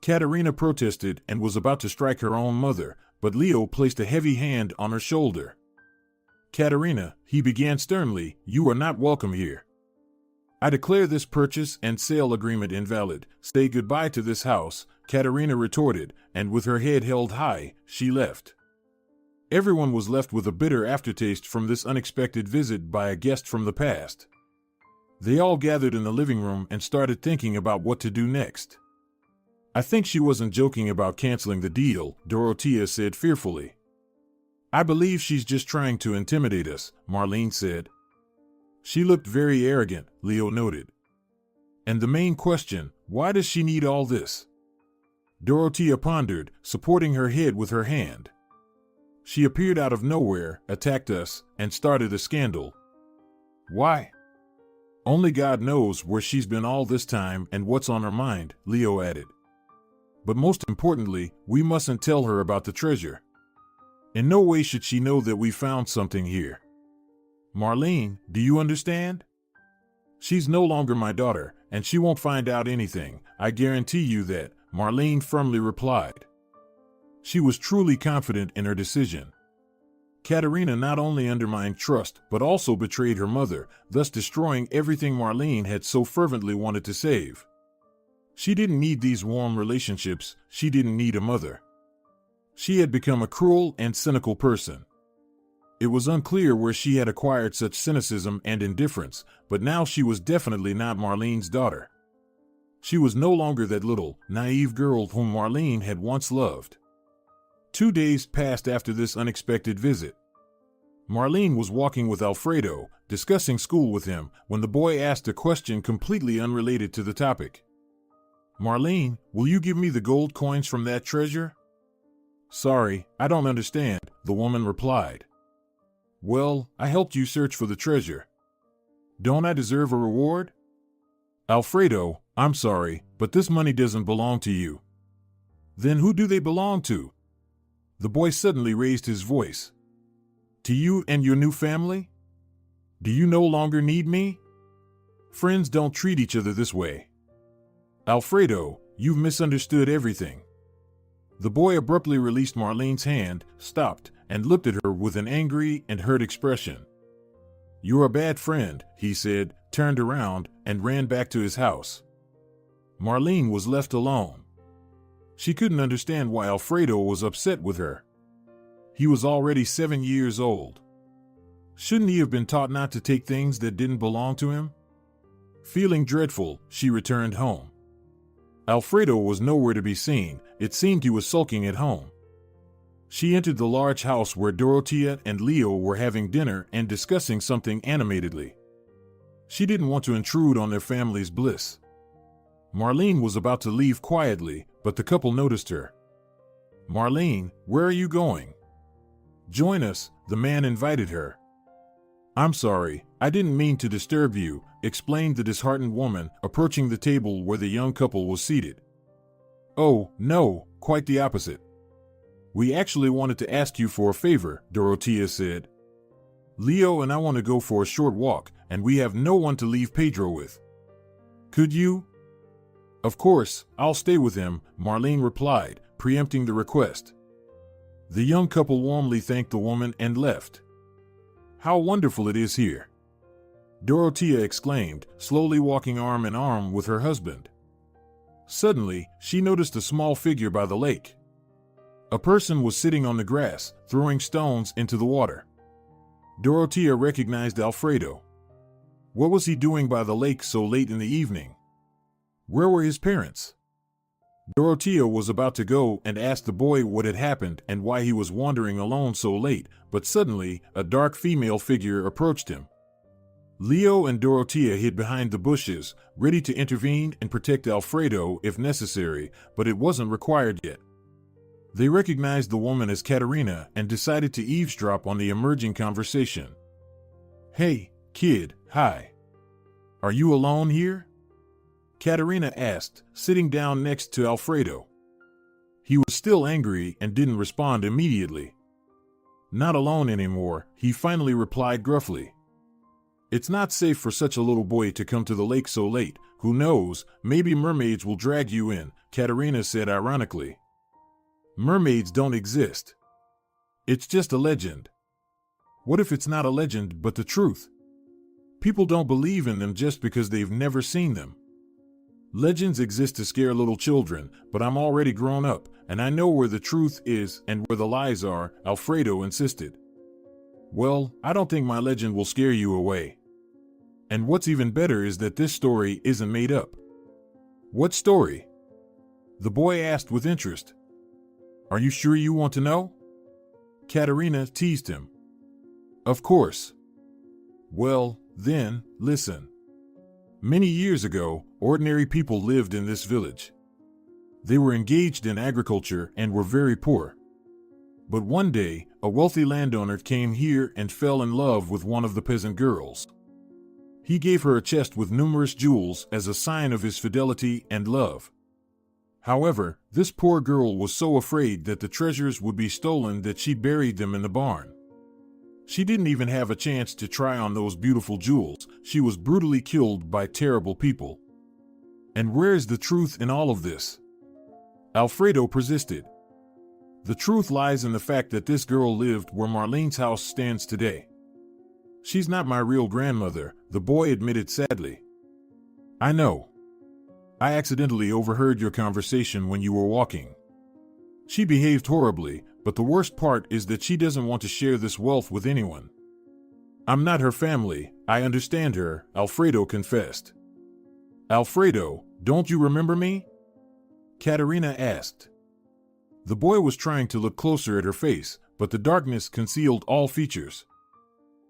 Katerina protested and was about to strike her own mother, but Leo placed a heavy hand on her shoulder. Katerina, he began sternly, you are not welcome here. I declare this purchase and sale agreement invalid. Say goodbye to this house, Katerina retorted, and with her head held high, she left. Everyone was left with a bitter aftertaste from this unexpected visit by a guest from the past. They all gathered in the living room and started thinking about what to do next. I think she wasn't joking about canceling the deal, Dorothea said fearfully. I believe she's just trying to intimidate us, Marlene said. She looked very arrogant, Leo noted. And the main question, why does she need all this? Dorothea pondered, supporting her head with her hand. She appeared out of nowhere, attacked us, and started a scandal. Why? Only God knows where she's been all this time and what's on her mind, Leo added. But most importantly, we mustn't tell her about the treasure. In no way should she know that we found something here. Marlene, do you understand? She's no longer my daughter, and she won't find out anything, I guarantee you that, Marlene firmly replied. She was truly confident in her decision. Katerina not only undermined trust, but also betrayed her mother, thus destroying everything Marlene had so fervently wanted to save. She didn't need these warm relationships, she didn't need a mother. She had become a cruel and cynical person. It was unclear where she had acquired such cynicism and indifference, but now she was definitely not Marlene's daughter. She was no longer that little, naive girl whom Marlene had once loved. 2 days passed after this unexpected visit. Marlene was walking with Alfredo, discussing school with him, when the boy asked a question completely unrelated to the topic. Marlene, will you give me the gold coins from that treasure? Sorry, I don't understand, the woman replied. Well, I helped you search for the treasure. Don't I deserve a reward? Alfredo, I'm sorry, but this money doesn't belong to you. Then who do they belong to? The boy suddenly raised his voice. To you and your new family? Do you no longer need me? Friends don't treat each other this way. Alfredo, you've misunderstood everything. The boy abruptly released Marlene's hand, stopped, and looked at her with an angry and hurt expression. You're a bad friend, he said, turned around, and ran back to his house. Marlene was left alone. She couldn't understand why Alfredo was upset with her. He was already 7 years old. Shouldn't he have been taught not to take things that didn't belong to him? Feeling dreadful, she returned home. Alfredo was nowhere to be seen. It seemed he was sulking at home. She entered the large house where Dorothea and Leo were having dinner and discussing something animatedly. She didn't want to intrude on their family's bliss. Marlene was about to leave quietly, but the couple noticed her. Marlene, where are you going? Join us, the man invited her. I'm sorry, I didn't mean to disturb you, explained the disheartened woman, approaching the table where the young couple was seated. Oh, no, quite the opposite. We actually wanted to ask you for a favor, Dorothea said. Leo and I want to go for a short walk, and we have no one to leave Pedro with. Could you? Of course, I'll stay with him, Marlene replied, preempting the request. The young couple warmly thanked the woman and left. How wonderful it is here! Dorothea exclaimed, slowly walking arm in arm with her husband. Suddenly, she noticed a small figure by the lake. A person was sitting on the grass, throwing stones into the water. Dorothea recognized Alfredo. What was he doing by the lake so late in the evening? Where were his parents? Dorothea was about to go and ask the boy what had happened and why he was wandering alone so late, but suddenly, a dark female figure approached him. Leo and Dorothea hid behind the bushes, ready to intervene and protect Alfredo if necessary, but it wasn't required yet. They recognized the woman as Katerina and decided to eavesdrop on the emerging conversation. Hey, kid, hi. Are you alone here? Katerina asked, sitting down next to Alfredo. He was still angry and didn't respond immediately. Not alone anymore, he finally replied gruffly. It's not safe for such a little boy to come to the lake so late. Who knows, maybe mermaids will drag you in, Katerina said ironically. Mermaids don't exist. It's just a legend. What if it's not a legend but the truth? People don't believe in them just because they've never seen them. Legends exist to scare little children, but I'm already grown up, and I know where the truth is and where the lies are, Alfredo insisted. Well, I don't think my legend will scare you away. And what's even better is that this story isn't made up. What story? The boy asked with interest. Are you sure you want to know? Katerina teased him. Of course. Well, then, listen. Many years ago, ordinary people lived in this village. They were engaged in agriculture and were very poor. But one day, a wealthy landowner came here and fell in love with one of the peasant girls. He gave her a chest with numerous jewels as a sign of his fidelity and love. However, this poor girl was so afraid that the treasures would be stolen that she buried them in the barn. She didn't even have a chance to try on those beautiful jewels. She was brutally killed by terrible people. And where's the truth in all of this? Alfredo persisted. The truth lies in the fact that this girl lived where Marlene's house stands today. She's not my real grandmother, the boy admitted sadly. I know. I accidentally overheard your conversation when you were walking. She behaved horribly, but the worst part is that she doesn't want to share this wealth with anyone. I'm not her family, I understand her, Alfredo confessed. Alfredo, don't you remember me? Katerina asked. The boy was trying to look closer at her face, but the darkness concealed all features.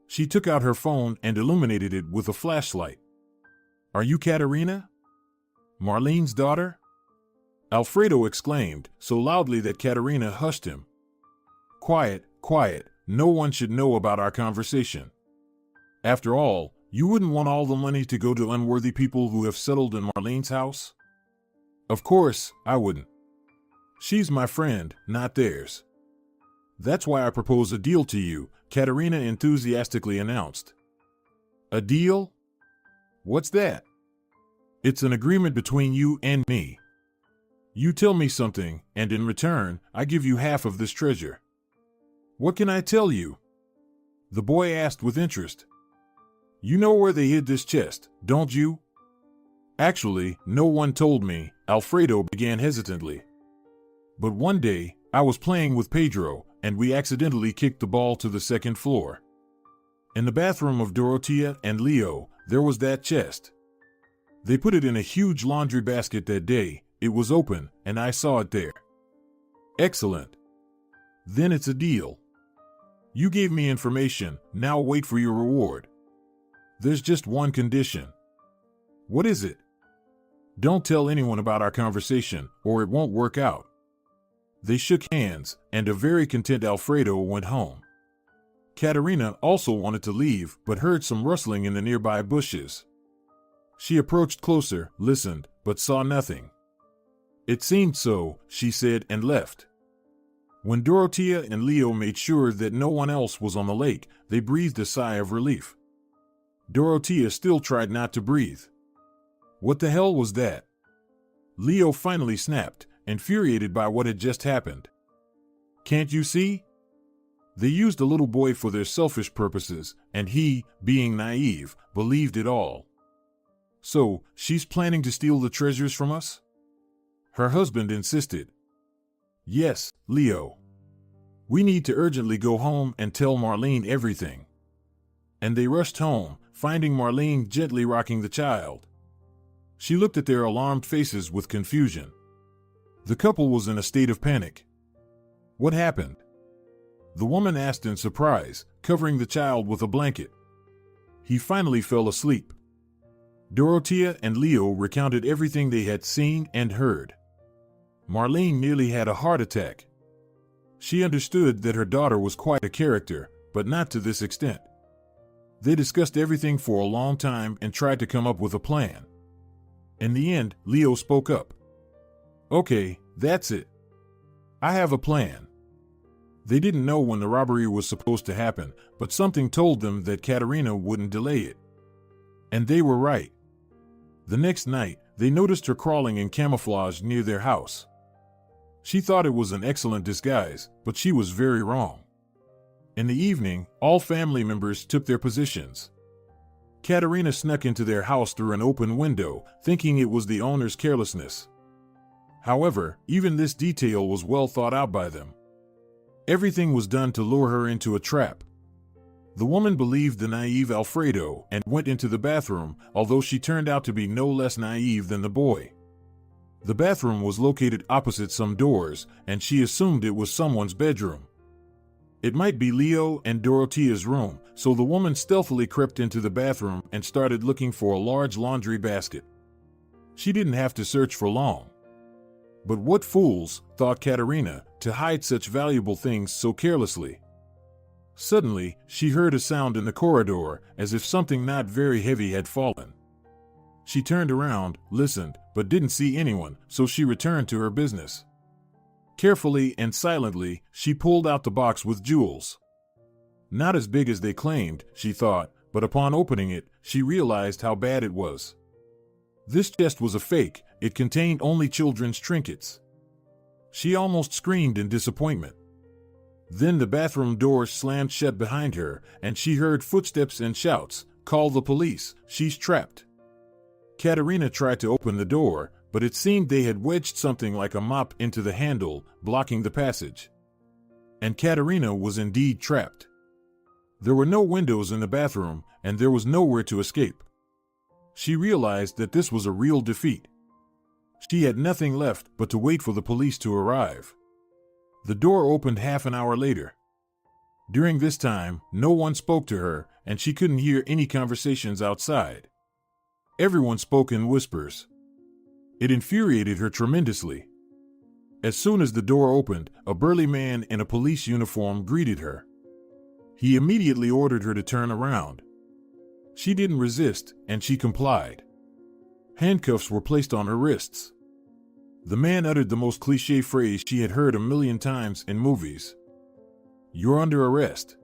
She took out her phone and illuminated it with a flashlight. Are you Katerina? Marlene's daughter? Alfredo exclaimed, so loudly that Katerina hushed him. Quiet, quiet, no one should know about our conversation. After all, you wouldn't want all the money to go to unworthy people who have settled in Marlene's house? Of course, I wouldn't. She's my friend, not theirs. That's why I propose a deal to you, Katerina enthusiastically announced. A deal? What's that? It's an agreement between you and me. You tell me something, and in return, I give you half of this treasure. What can I tell you? The boy asked with interest. You know where they hid this chest, don't you? Actually, no one told me, Alfredo began hesitantly. But one day, I was playing with Pedro, and we accidentally kicked the ball to the second floor. In the bathroom of Dorotea and Leo, there was that chest. They put it in a huge laundry basket that day. It was open, and I saw it there. Excellent. Then it's a deal. You gave me information, now wait for your reward. There's just one condition. What is it? Don't tell anyone about our conversation, or it won't work out. They shook hands, and a very content Alfredo went home. Katerina also wanted to leave, but heard some rustling in the nearby bushes. She approached closer, listened, but saw nothing. It seemed so, she said, and left. When Dorotea and Leo made sure that no one else was on the lake, they breathed a sigh of relief. Dorotea still tried not to breathe. What the hell was that? Leo finally snapped, infuriated by what had just happened. Can't you see? They used a little boy for their selfish purposes, and he, being naive, believed it all. So, she's planning to steal the treasures from us? Her husband insisted. Yes, Leo. We need to urgently go home and tell Marlene everything. And they rushed home, finding Marlene gently rocking the child. She looked at their alarmed faces with confusion. The couple was in a state of panic. What happened? The woman asked in surprise, covering the child with a blanket. He finally fell asleep. Dorotea and Leo recounted everything they had seen and heard. Marlene nearly had a heart attack. She understood that her daughter was quite a character, but not to this extent. They discussed everything for a long time and tried to come up with a plan. In the end, Leo spoke up. Okay, that's it. I have a plan. They didn't know when the robbery was supposed to happen, but something told them that Katerina wouldn't delay it. And they were right. The next night, they noticed her crawling in camouflage near their house. She thought it was an excellent disguise, but she was very wrong. In the evening, all family members took their positions. Katerina snuck into their house through an open window, thinking it was the owner's carelessness. However, even this detail was well thought out by them. Everything was done to lure her into a trap. The woman believed the naive Alfredo and went into the bathroom, although she turned out to be no less naive than the boy. The bathroom was located opposite some doors, and she assumed it was someone's bedroom. It might be Leo and Dorotea's room, so the woman stealthily crept into the bathroom and started looking for a large laundry basket. She didn't have to search for long. But what fools, thought Katerina, to hide such valuable things so carelessly. Suddenly, she heard a sound in the corridor, as if something not very heavy had fallen. She turned around, listened, but didn't see anyone, so she returned to her business. Carefully and silently, she pulled out the box with jewels. Not as big as they claimed, she thought, but upon opening it, she realized how bad it was. This chest was a fake. It contained only children's trinkets. She almost screamed in disappointment. Then the bathroom door slammed shut behind her, and she heard footsteps and shouts, "Call the police, she's trapped." Katerina tried to open the door, but it seemed they had wedged something like a mop into the handle, blocking the passage. And Katerina was indeed trapped. There were no windows in the bathroom, and there was nowhere to escape. She realized that this was a real defeat. She had nothing left but to wait for the police to arrive. The door opened half an hour later. During this time, no one spoke to her, and she couldn't hear any conversations outside. Everyone spoke in whispers. It infuriated her tremendously. As soon as the door opened, a burly man in a police uniform greeted her. He immediately ordered her to turn around. She didn't resist, and she complied. Handcuffs were placed on her wrists. The man uttered the most cliché phrase she had heard a million times in movies. "You're under arrest.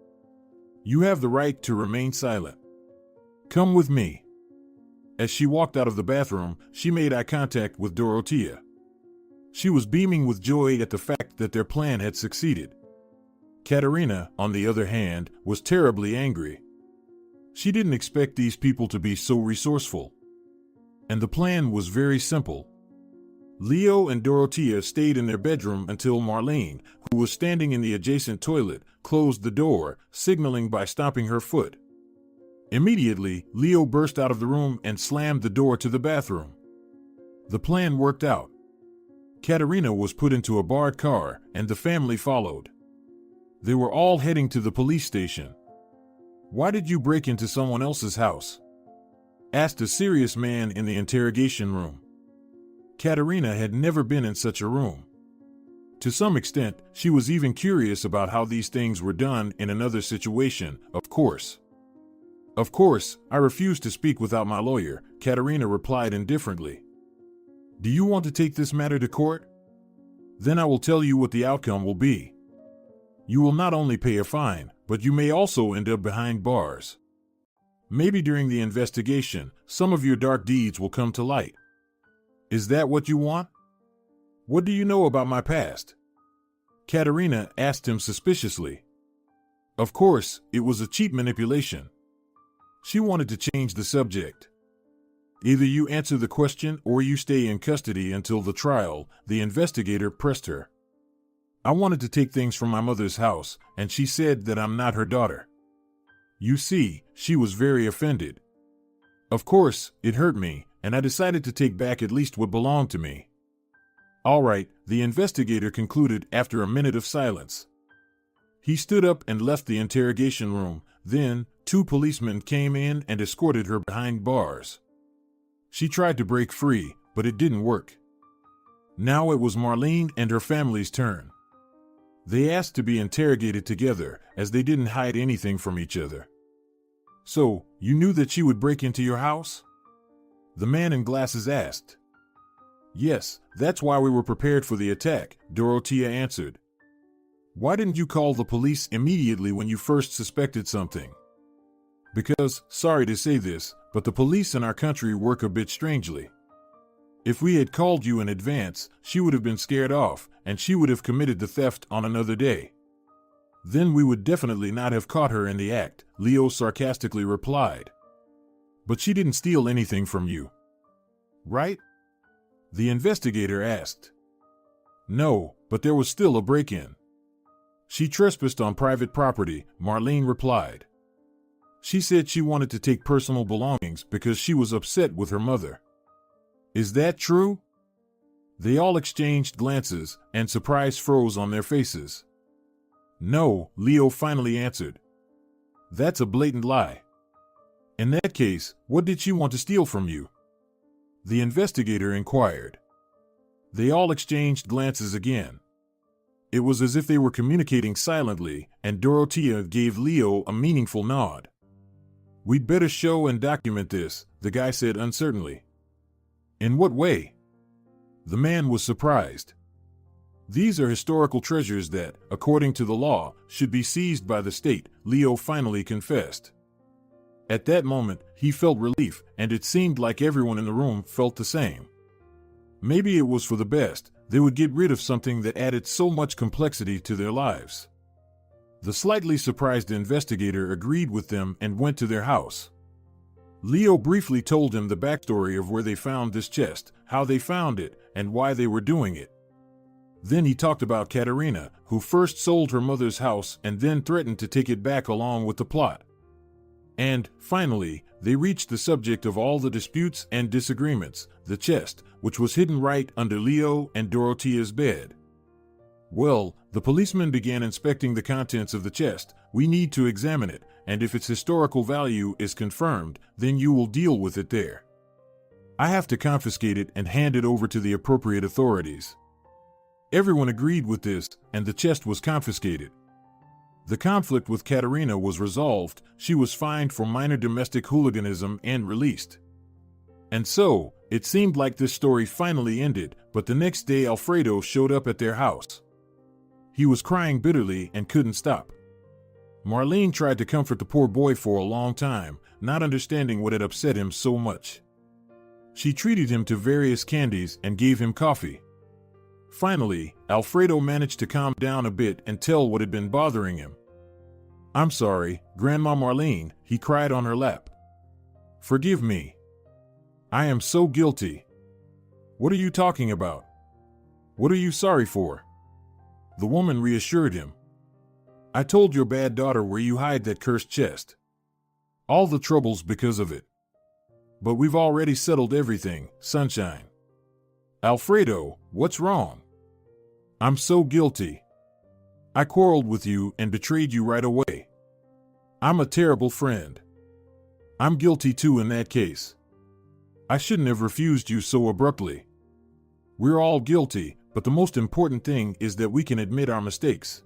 You have the right to remain silent. Come with me." As she walked out of the bathroom, she made eye contact with Dorothea. She was beaming with joy at the fact that their plan had succeeded. Katerina, on the other hand, was terribly angry. She didn't expect these people to be so resourceful. And the plan was very simple. Leo and Dorothea stayed in their bedroom until Marlene, who was standing in the adjacent toilet, closed the door, signaling by stomping her foot. Immediately, Leo burst out of the room and slammed the door to the bathroom. The plan worked out. Katerina was put into a barred car, and the family followed. They were all heading to the police station. "Why did you break into someone else's house?" asked a serious man in the interrogation room. Katerina had never been in such a room. To some extent, she was even curious about how these things were done in another situation, of course. "Of course, I refuse to speak without my lawyer," Katerina replied indifferently. "Do you want to take this matter to court? Then I will tell you what the outcome will be. You will not only pay a fine, but you may also end up behind bars. Maybe during the investigation, some of your dark deeds will come to light. Is that what you want? What do you know about my past?" Katerina asked him suspiciously. Of course, it was a cheap manipulation. She wanted to change the subject. "Either you answer the question or you stay in custody until the trial," the investigator pressed her. "I wanted to take things from my mother's house, and she said that I'm not her daughter." You see, she was very offended. Of course, it hurt me, and I decided to take back at least what belonged to me. "All right," the investigator concluded after a minute of silence. He stood up and left the interrogation room. Then, 2 policemen came in and escorted her behind bars. She tried to break free, but it didn't work. Now it was Marlene and her family's turn. They asked to be interrogated together, as they didn't hide anything from each other. "So, you knew that she would break into your house?" the man in glasses asked. "Yes, that's why we were prepared for the attack," Dorothea answered. "Why didn't you call the police immediately when you first suspected something?" "Because, sorry to say this, but the police in our country work a bit strangely. If we had called you in advance, she would have been scared off, and she would have committed the theft on another day. Then we would definitely not have caught her in the act," Leo sarcastically replied. "But she didn't steal anything from you, right?" the investigator asked. "No, but there was still a break-in. She trespassed on private property," Marlene replied. "She said she wanted to take personal belongings because she was upset with her mother." "Is that true?" They all exchanged glances, and surprise froze on their faces. "No," Leo finally answered. "That's a blatant lie." "In that case, what did she want to steal from you?" the investigator inquired. They all exchanged glances again. It was as if they were communicating silently, and Dorothea gave Leo a meaningful nod. "We'd better show and document this," the guy said uncertainly. "In what way?" The man was surprised. These are historical treasures that, according to the law, should be seized by the state, Leo finally confessed. At that moment, he felt relief, and it seemed like everyone in the room felt the same. Maybe it was for the best. They would get rid of something that added so much complexity to their lives. The slightly surprised investigator agreed with them and went to their house. Leo briefly told him the backstory of where they found this chest, how they found it, and why they were doing it. Then he talked about Katerina, who first sold her mother's house and then threatened to take it back along with the plot. And, finally, they reached the subject of all the disputes and disagreements, the chest, which was hidden right under Leo and Dorothea's bed. Well, the policeman began inspecting the contents of the chest. We need to examine it, and if its historical value is confirmed, then you will deal with it there. I have to confiscate it and hand it over to the appropriate authorities. Everyone agreed with this, and the chest was confiscated. The conflict with Katerina was resolved. She was fined for minor domestic hooliganism and released. And so, it seemed like this story finally ended, but the next day Alfredo showed up at their house. He was crying bitterly and couldn't stop. Marlene tried to comfort the poor boy for a long time, not understanding what had upset him so much. She treated him to various candies and gave him coffee. Finally, Alfredo managed to calm down a bit and tell what had been bothering him. "I'm sorry, Grandma Marlene," he cried on her lap. "Forgive me. I am so guilty." "What are you talking about? What are you sorry for?" The woman reassured him. "I told your bad daughter where you hide that cursed chest. All the troubles because of it. But we've already settled everything, sunshine." "Alfredo, what's wrong?" "I'm so guilty. I quarreled with you and betrayed you right away. I'm a terrible friend. I'm guilty too in that case. I shouldn't have refused you so abruptly. We're all guilty, but the most important thing is that we can admit our mistakes.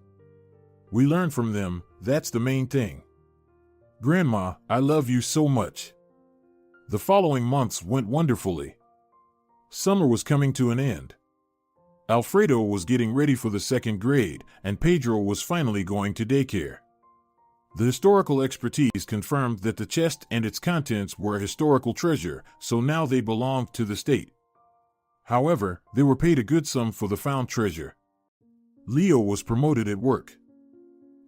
We learn from them, that's the main thing. Grandma, I love you so much." The following months went wonderfully. Summer was coming to an end. Alfredo was getting ready for the second grade, and Pedro was finally going to daycare. The historical expertise confirmed that the chest and its contents were a historical treasure, so now they belonged to the state. However, they were paid a good sum for the found treasure. Leo was promoted at work.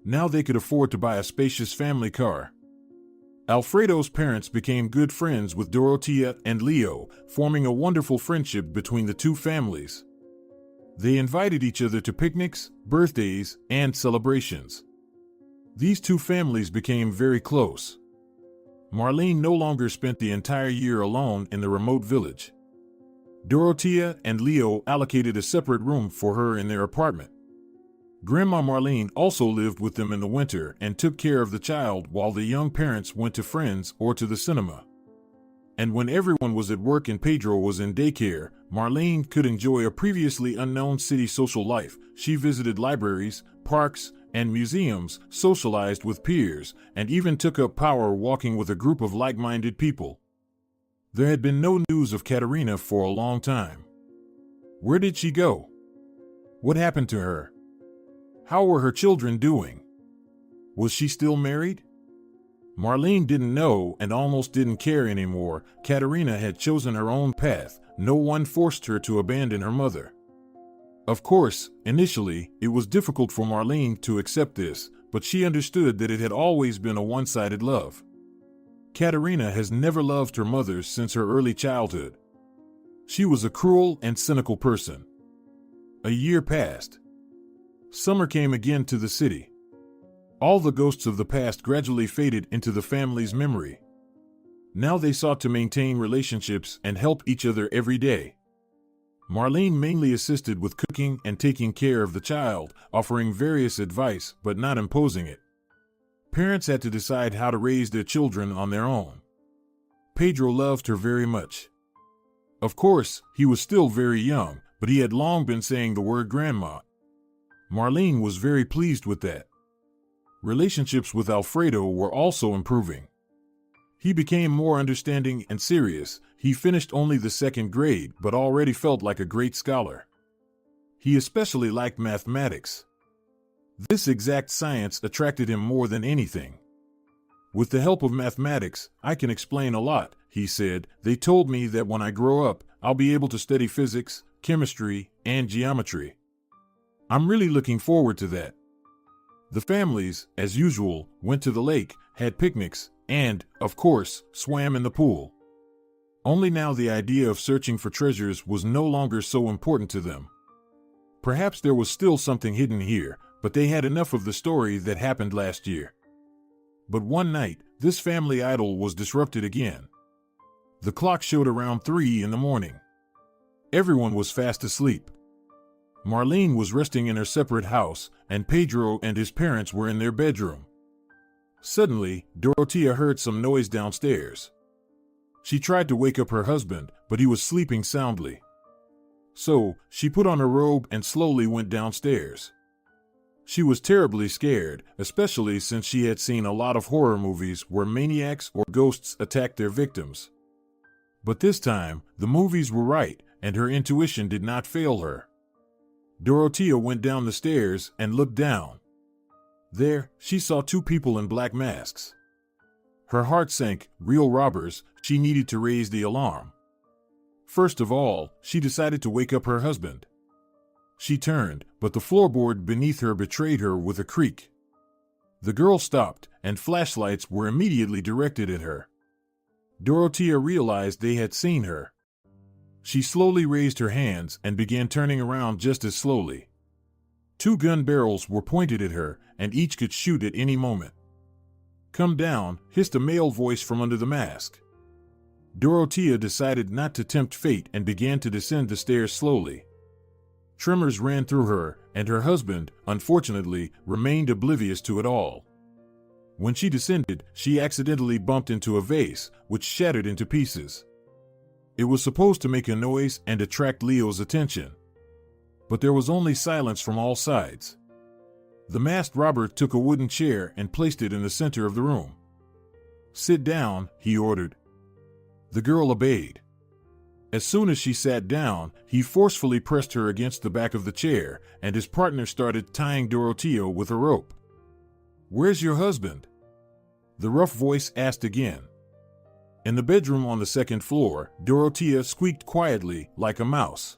Now they could afford to buy a spacious family car. Alfredo's parents became good friends with Dorothea and Leo, forming a wonderful friendship between the two families. They invited each other to picnics, birthdays, and celebrations. These two families became very close. Marlene no longer spent the entire year alone in the remote village. Dorothea and Leo allocated a separate room for her in their apartment. Grandma Marlene also lived with them in the winter and took care of the child while the young parents went to friends or to the cinema. And when everyone was at work and Pedro was in daycare, Marlene could enjoy a previously unknown city social life. She visited libraries, parks, and museums, socialized with peers, and even took up power walking with a group of like-minded people. There had been no news of Katerina for a long time. Where did she go? What happened to her? How were her children doing? Was she still married? Marlene didn't know and almost didn't care anymore. Katerina had chosen her own path. No one forced her to abandon her mother. Of course, initially, it was difficult for Marlene to accept this, but she understood that it had always been a one-sided love. Katerina has never loved her mother since her early childhood. She was a cruel and cynical person. A year passed. Summer came again to the city. All the ghosts of the past gradually faded into the family's memory. Now they sought to maintain relationships and help each other every day. Marlene mainly assisted with cooking and taking care of the child, offering various advice but not imposing it. Parents had to decide how to raise their children on their own. Pedro loved her very much. Of course, he was still very young, but he had long been saying the word grandma. Marlene was very pleased with that. Relationships with Alfredo were also improving. He became more understanding and serious. He finished only the second grade but already felt like a great scholar. He especially liked mathematics. This exact science attracted him more than anything. With the help of mathematics, I can explain a lot, he said. They told me that when I grow up, I'll be able to study physics, chemistry, and geometry. I'm really looking forward to that. The families, as usual, went to the lake, had picnics, and, of course, swam in the pool. Only now the idea of searching for treasures was no longer so important to them. Perhaps there was still something hidden here, but they had enough of the story that happened last year. But one night, this family idyll was disrupted again. The clock showed around 3 in the morning. Everyone was fast asleep. Marlene was resting in her separate house, and Pedro and his parents were in their bedroom. Suddenly, Dorothea heard some noise downstairs. She tried to wake up her husband, but he was sleeping soundly. So, she put on her robe and slowly went downstairs. She was terribly scared, especially since she had seen a lot of horror movies where maniacs or ghosts attacked their victims. But this time, the movies were right, and her intuition did not fail her. Dorothea went down the stairs and looked down. There, she saw 2 people in black masks. Her heart sank. Real robbers. She needed to raise the alarm. First of all, she decided to wake up her husband. She turned, but the floorboard beneath her betrayed her with a creak. The girl stopped, and flashlights were immediately directed at her. Dorothea realized they had seen her. She slowly raised her hands and began turning around just as slowly. 2 gun barrels were pointed at her, and each could shoot at any moment. "Come down," hissed a male voice from under the mask. Dorothea decided not to tempt fate and began to descend the stairs slowly. Tremors ran through her, and her husband, unfortunately, remained oblivious to it all. When she descended, she accidentally bumped into a vase, which shattered into pieces. It was supposed to make a noise and attract Leo's attention. But there was only silence from all sides. The masked robber took a wooden chair and placed it in the center of the room. "Sit down," he ordered. The girl obeyed. As soon as she sat down, he forcefully pressed her against the back of the chair, and his partner started tying Dorothea with a rope. "Where's your husband?" the rough voice asked again. In the bedroom on the 2nd floor, Dorothea squeaked quietly, like a mouse.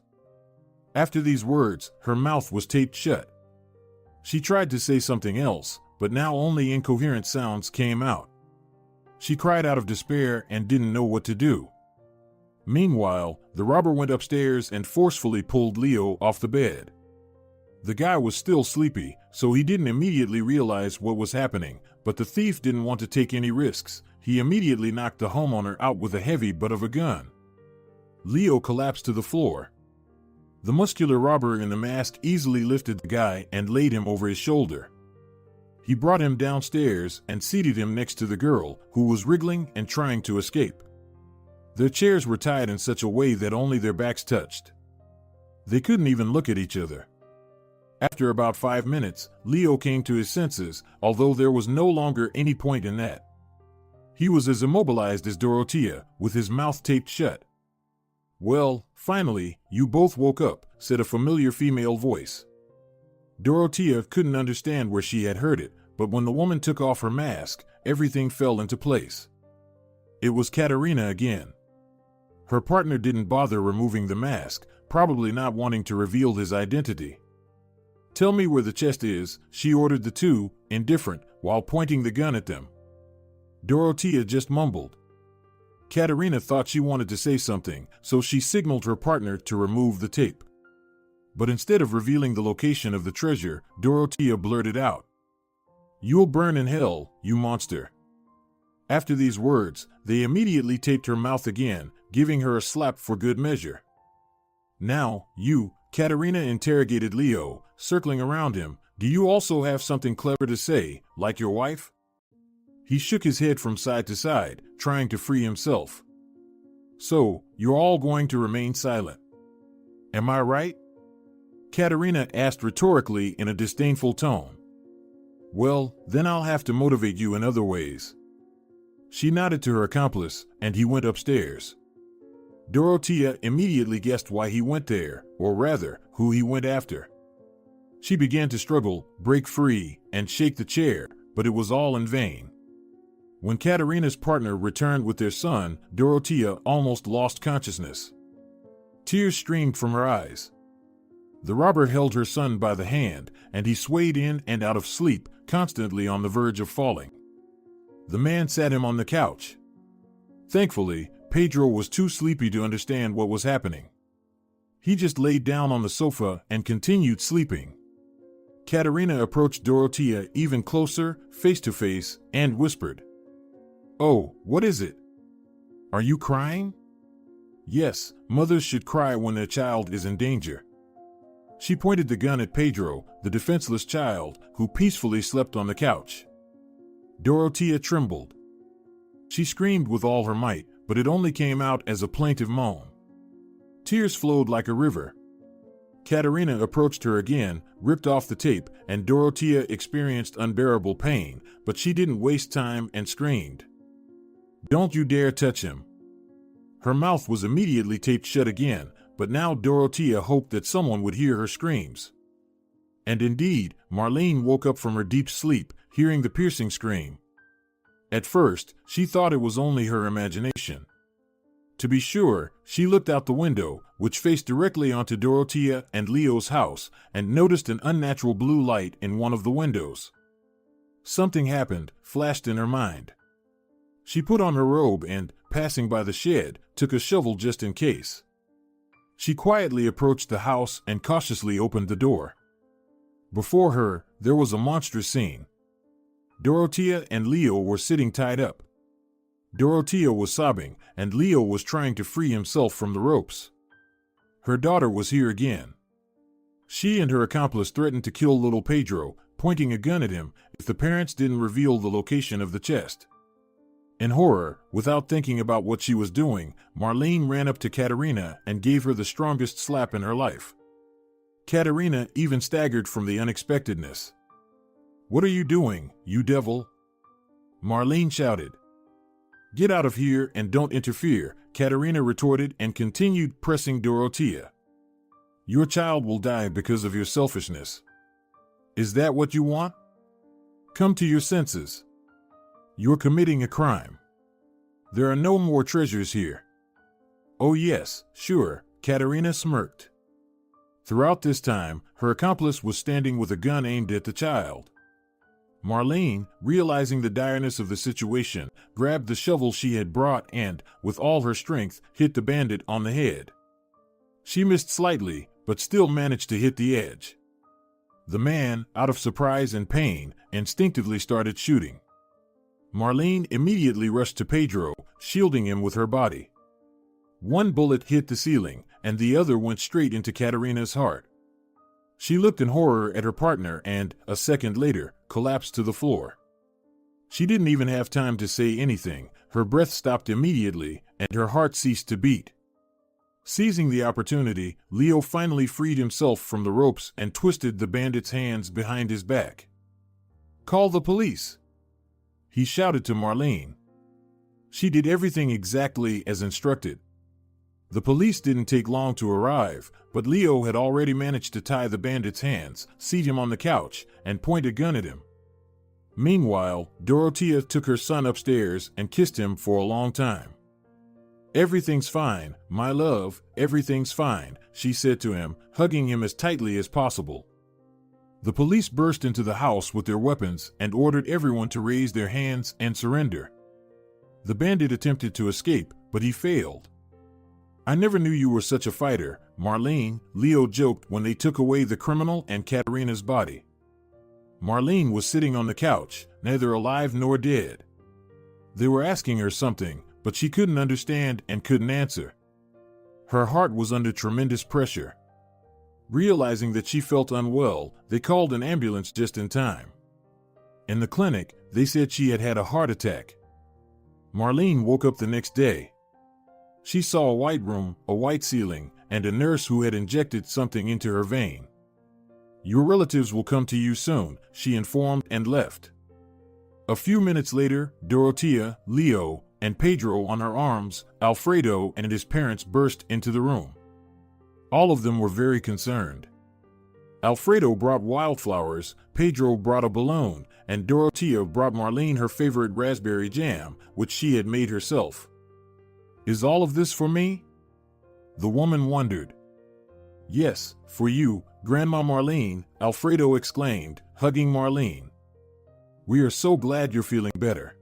After these words, her mouth was taped shut. She tried to say something else, but now only incoherent sounds came out. She cried out of despair and didn't know what to do. Meanwhile, the robber went upstairs and forcefully pulled Leo off the bed. The guy was still sleepy, so he didn't immediately realize what was happening, but the thief didn't want to take any risks. He immediately knocked the homeowner out with a heavy butt of a gun. Leo collapsed to the floor. The muscular robber in the mask easily lifted the guy and laid him over his shoulder. He brought him downstairs and seated him next to the girl, who was wriggling and trying to escape. Their chairs were tied in such a way that only their backs touched. They couldn't even look at each other. After about 5 minutes, Leo came to his senses, although there was no longer any point in that. He was as immobilized as Dorothea, with his mouth taped shut. "Well, finally, you both woke up," said a familiar female voice. Dorothea couldn't understand where she had heard it, but when the woman took off her mask, everything fell into place. It was Katerina again. Her partner didn't bother removing the mask, probably not wanting to reveal his identity. "Tell me where the chest is," she ordered the 2, indifferent, while pointing the gun at them. Dorothea just mumbled. Katerina thought she wanted to say something, so she signaled her partner to remove the tape. But instead of revealing the location of the treasure, Dorothea blurted out, "You'll burn in hell, you monster." After these words, they immediately taped her mouth again, giving her a slap for good measure. "Now, you," Katerina interrogated Leo, circling around him, "do you also have something clever to say, like your wife?" He shook his head from side to side, trying to free himself. "So, you're all going to remain silent. Am I right?" Katerina asked rhetorically in a disdainful tone. "Well, then I'll have to motivate you in other ways." She nodded to her accomplice, and he went upstairs. Dorothea immediately guessed why he went there, or rather, who he went after. She began to struggle, break free, and shake the chair, but it was all in vain. When Katerina's partner returned with their son, Dorothea almost lost consciousness. Tears streamed from her eyes. The robber held her son by the hand, and he swayed in and out of sleep, constantly on the verge of falling. The man sat him on the couch. Thankfully, Pedro was too sleepy to understand what was happening. He just laid down on the sofa and continued sleeping. Katerina approached Dorothea even closer, face to face, and whispered, "Oh, what is it? Are you crying?" Yes, mothers should cry when their child is in danger. She pointed the gun at Pedro, the defenseless child, who peacefully slept on the couch. Dorothea trembled. She screamed with all her might, but it only came out as a plaintive moan. Tears flowed like a river. Katerina approached her again, ripped off the tape, and Dorothea experienced unbearable pain, but she didn't waste time and screamed, "Don't you dare touch him." Her mouth was immediately taped shut again, but now Dorothea hoped that someone would hear her screams. And indeed, Marlene woke up from her deep sleep, hearing the piercing scream. At first, she thought it was only her imagination. To be sure, she looked out the window, which faced directly onto Dorothea and Leo's house, and noticed an unnatural blue light in one of the windows. Something happened, flashed in her mind. She put on her robe and, passing by the shed, took a shovel just in case. She quietly approached the house and cautiously opened the door. Before her, there was a monstrous scene. Dorothea and Leo were sitting tied up. Dorothea was sobbing, and Leo was trying to free himself from the ropes. Her daughter was here again. She and her accomplice threatened to kill little Pedro, pointing a gun at him, if the parents didn't reveal the location of the chest. In horror, without thinking about what she was doing, Marlene ran up to Katerina and gave her the strongest slap in her life. Katerina even staggered from the unexpectedness. "What are you doing, you devil?" Marlene shouted. "Get out of here and don't interfere," Katerina retorted and continued pressing Dorothea. "Your child will die because of your selfishness. Is that what you want? Come to your senses. You're committing a crime. There are no more treasures here." "Oh yes, sure," Katerina smirked. Throughout this time, her accomplice was standing with a gun aimed at the child. Marlene, realizing the direness of the situation, grabbed the shovel she had brought and, with all her strength, hit the bandit on the head. She missed slightly, but still managed to hit the edge. The man, out of surprise and pain, instinctively started shooting. Marlene immediately rushed to Pedro, shielding him with her body. One bullet hit the ceiling, and the other went straight into Katerina's heart. She looked in horror at her partner and, a second later, collapsed to the floor. She didn't even have time to say anything. Her breath stopped immediately, and her heart ceased to beat. Seizing the opportunity, Leo finally freed himself from the ropes and twisted the bandit's hands behind his back. "Call the police!" he shouted to Marlene. She did everything exactly as instructed. The police didn't take long to arrive, but Leo had already managed to tie the bandit's hands, seat him on the couch, and point a gun at him. Meanwhile, Dorothea took her son upstairs and kissed him for a long time. "Everything's fine, my love, everything's fine," she said to him, hugging him as tightly as possible. The police burst into the house with their weapons and ordered everyone to raise their hands and surrender. The bandit attempted to escape, but he failed. "I never knew you were such a fighter, Marlene," Leo joked when they took away the criminal and Katerina's body. Marlene was sitting on the couch, neither alive nor dead. They were asking her something, but she couldn't understand and couldn't answer. Her heart was under tremendous pressure. Realizing that she felt unwell, they called an ambulance just in time. In the clinic, they said she had had a heart attack. Marlene woke up the next day. She saw a white room, a white ceiling, and a nurse who had injected something into her vein. "Your relatives will come to you soon," she informed and left. A few minutes later, Dorothea, Leo, and Pedro on her arms, Alfredo and his parents burst into the room. All of them were very concerned. Alfredo brought wildflowers, Pedro brought a balloon, and Dorothea brought Marlene her favorite raspberry jam, which she had made herself. "Is all of this for me?" the woman wondered. "Yes, for you, Grandma Marlene," Alfredo exclaimed, hugging Marlene. "We are so glad you're feeling better."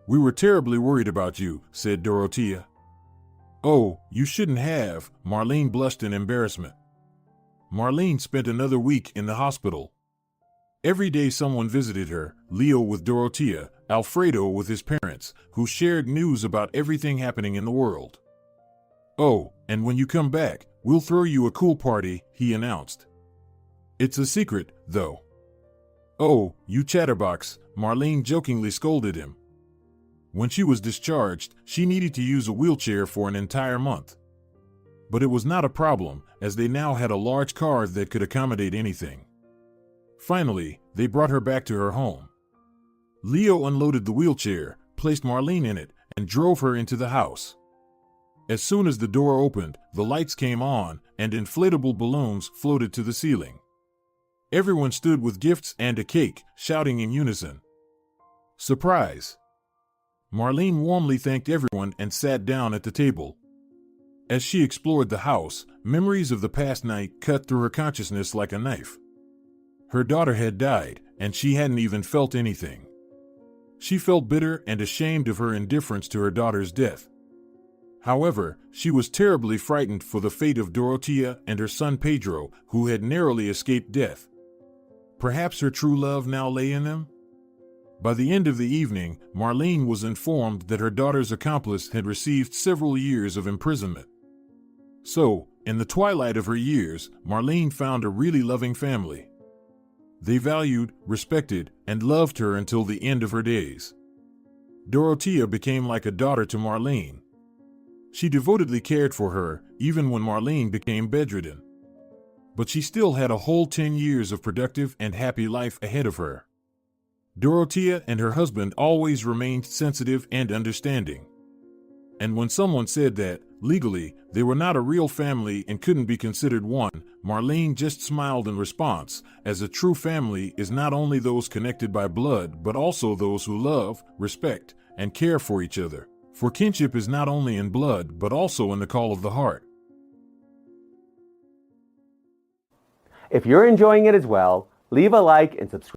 "We were terribly worried about you," said Dorothea. "Oh, you shouldn't have," Marlene blushed in embarrassment. Marlene spent another week in the hospital. Every day someone visited her, Leo with Dorothea, Alfredo with his parents, who shared news about everything happening in the world. "Oh, and when you come back, we'll throw you a cool party," he announced. "It's a secret, though." "Oh, you chatterbox," Marlene jokingly scolded him. When she was discharged, she needed to use a wheelchair for an entire month. But it was not a problem, as they now had a large car that could accommodate anything. Finally, they brought her back to her home. Leo unloaded the wheelchair, placed Marlene in it, and drove her into the house. As soon as the door opened, the lights came on, and inflatable balloons floated to the ceiling. Everyone stood with gifts and a cake, shouting in unison, "Surprise!" Marlene warmly thanked everyone and sat down at the table. As she explored the house, memories of the past night cut through her consciousness like a knife. Her daughter had died, and she hadn't even felt anything. She felt bitter and ashamed of her indifference to her daughter's death. However, she was terribly frightened for the fate of Dorothea and her son Pedro, who had narrowly escaped death. Perhaps her true love now lay in them? By the end of the evening, Marlene was informed that her daughter's accomplice had received several years of imprisonment. So, in the twilight of her years, Marlene found a really loving family. They valued, respected, and loved her until the end of her days. Dorothea became like a daughter to Marlene. She devotedly cared for her, even when Marlene became bedridden. But she still had a whole 10 years of productive and happy life ahead of her. Dorothea and her husband always remained sensitive and understanding. And when someone said that, legally, they were not a real family and couldn't be considered one, Marlene just smiled in response, as a true family is not only those connected by blood but also those who love, respect, and care for each other. For kinship is not only in blood but also in the call of the heart. If you're enjoying it as well, leave a like and subscribe.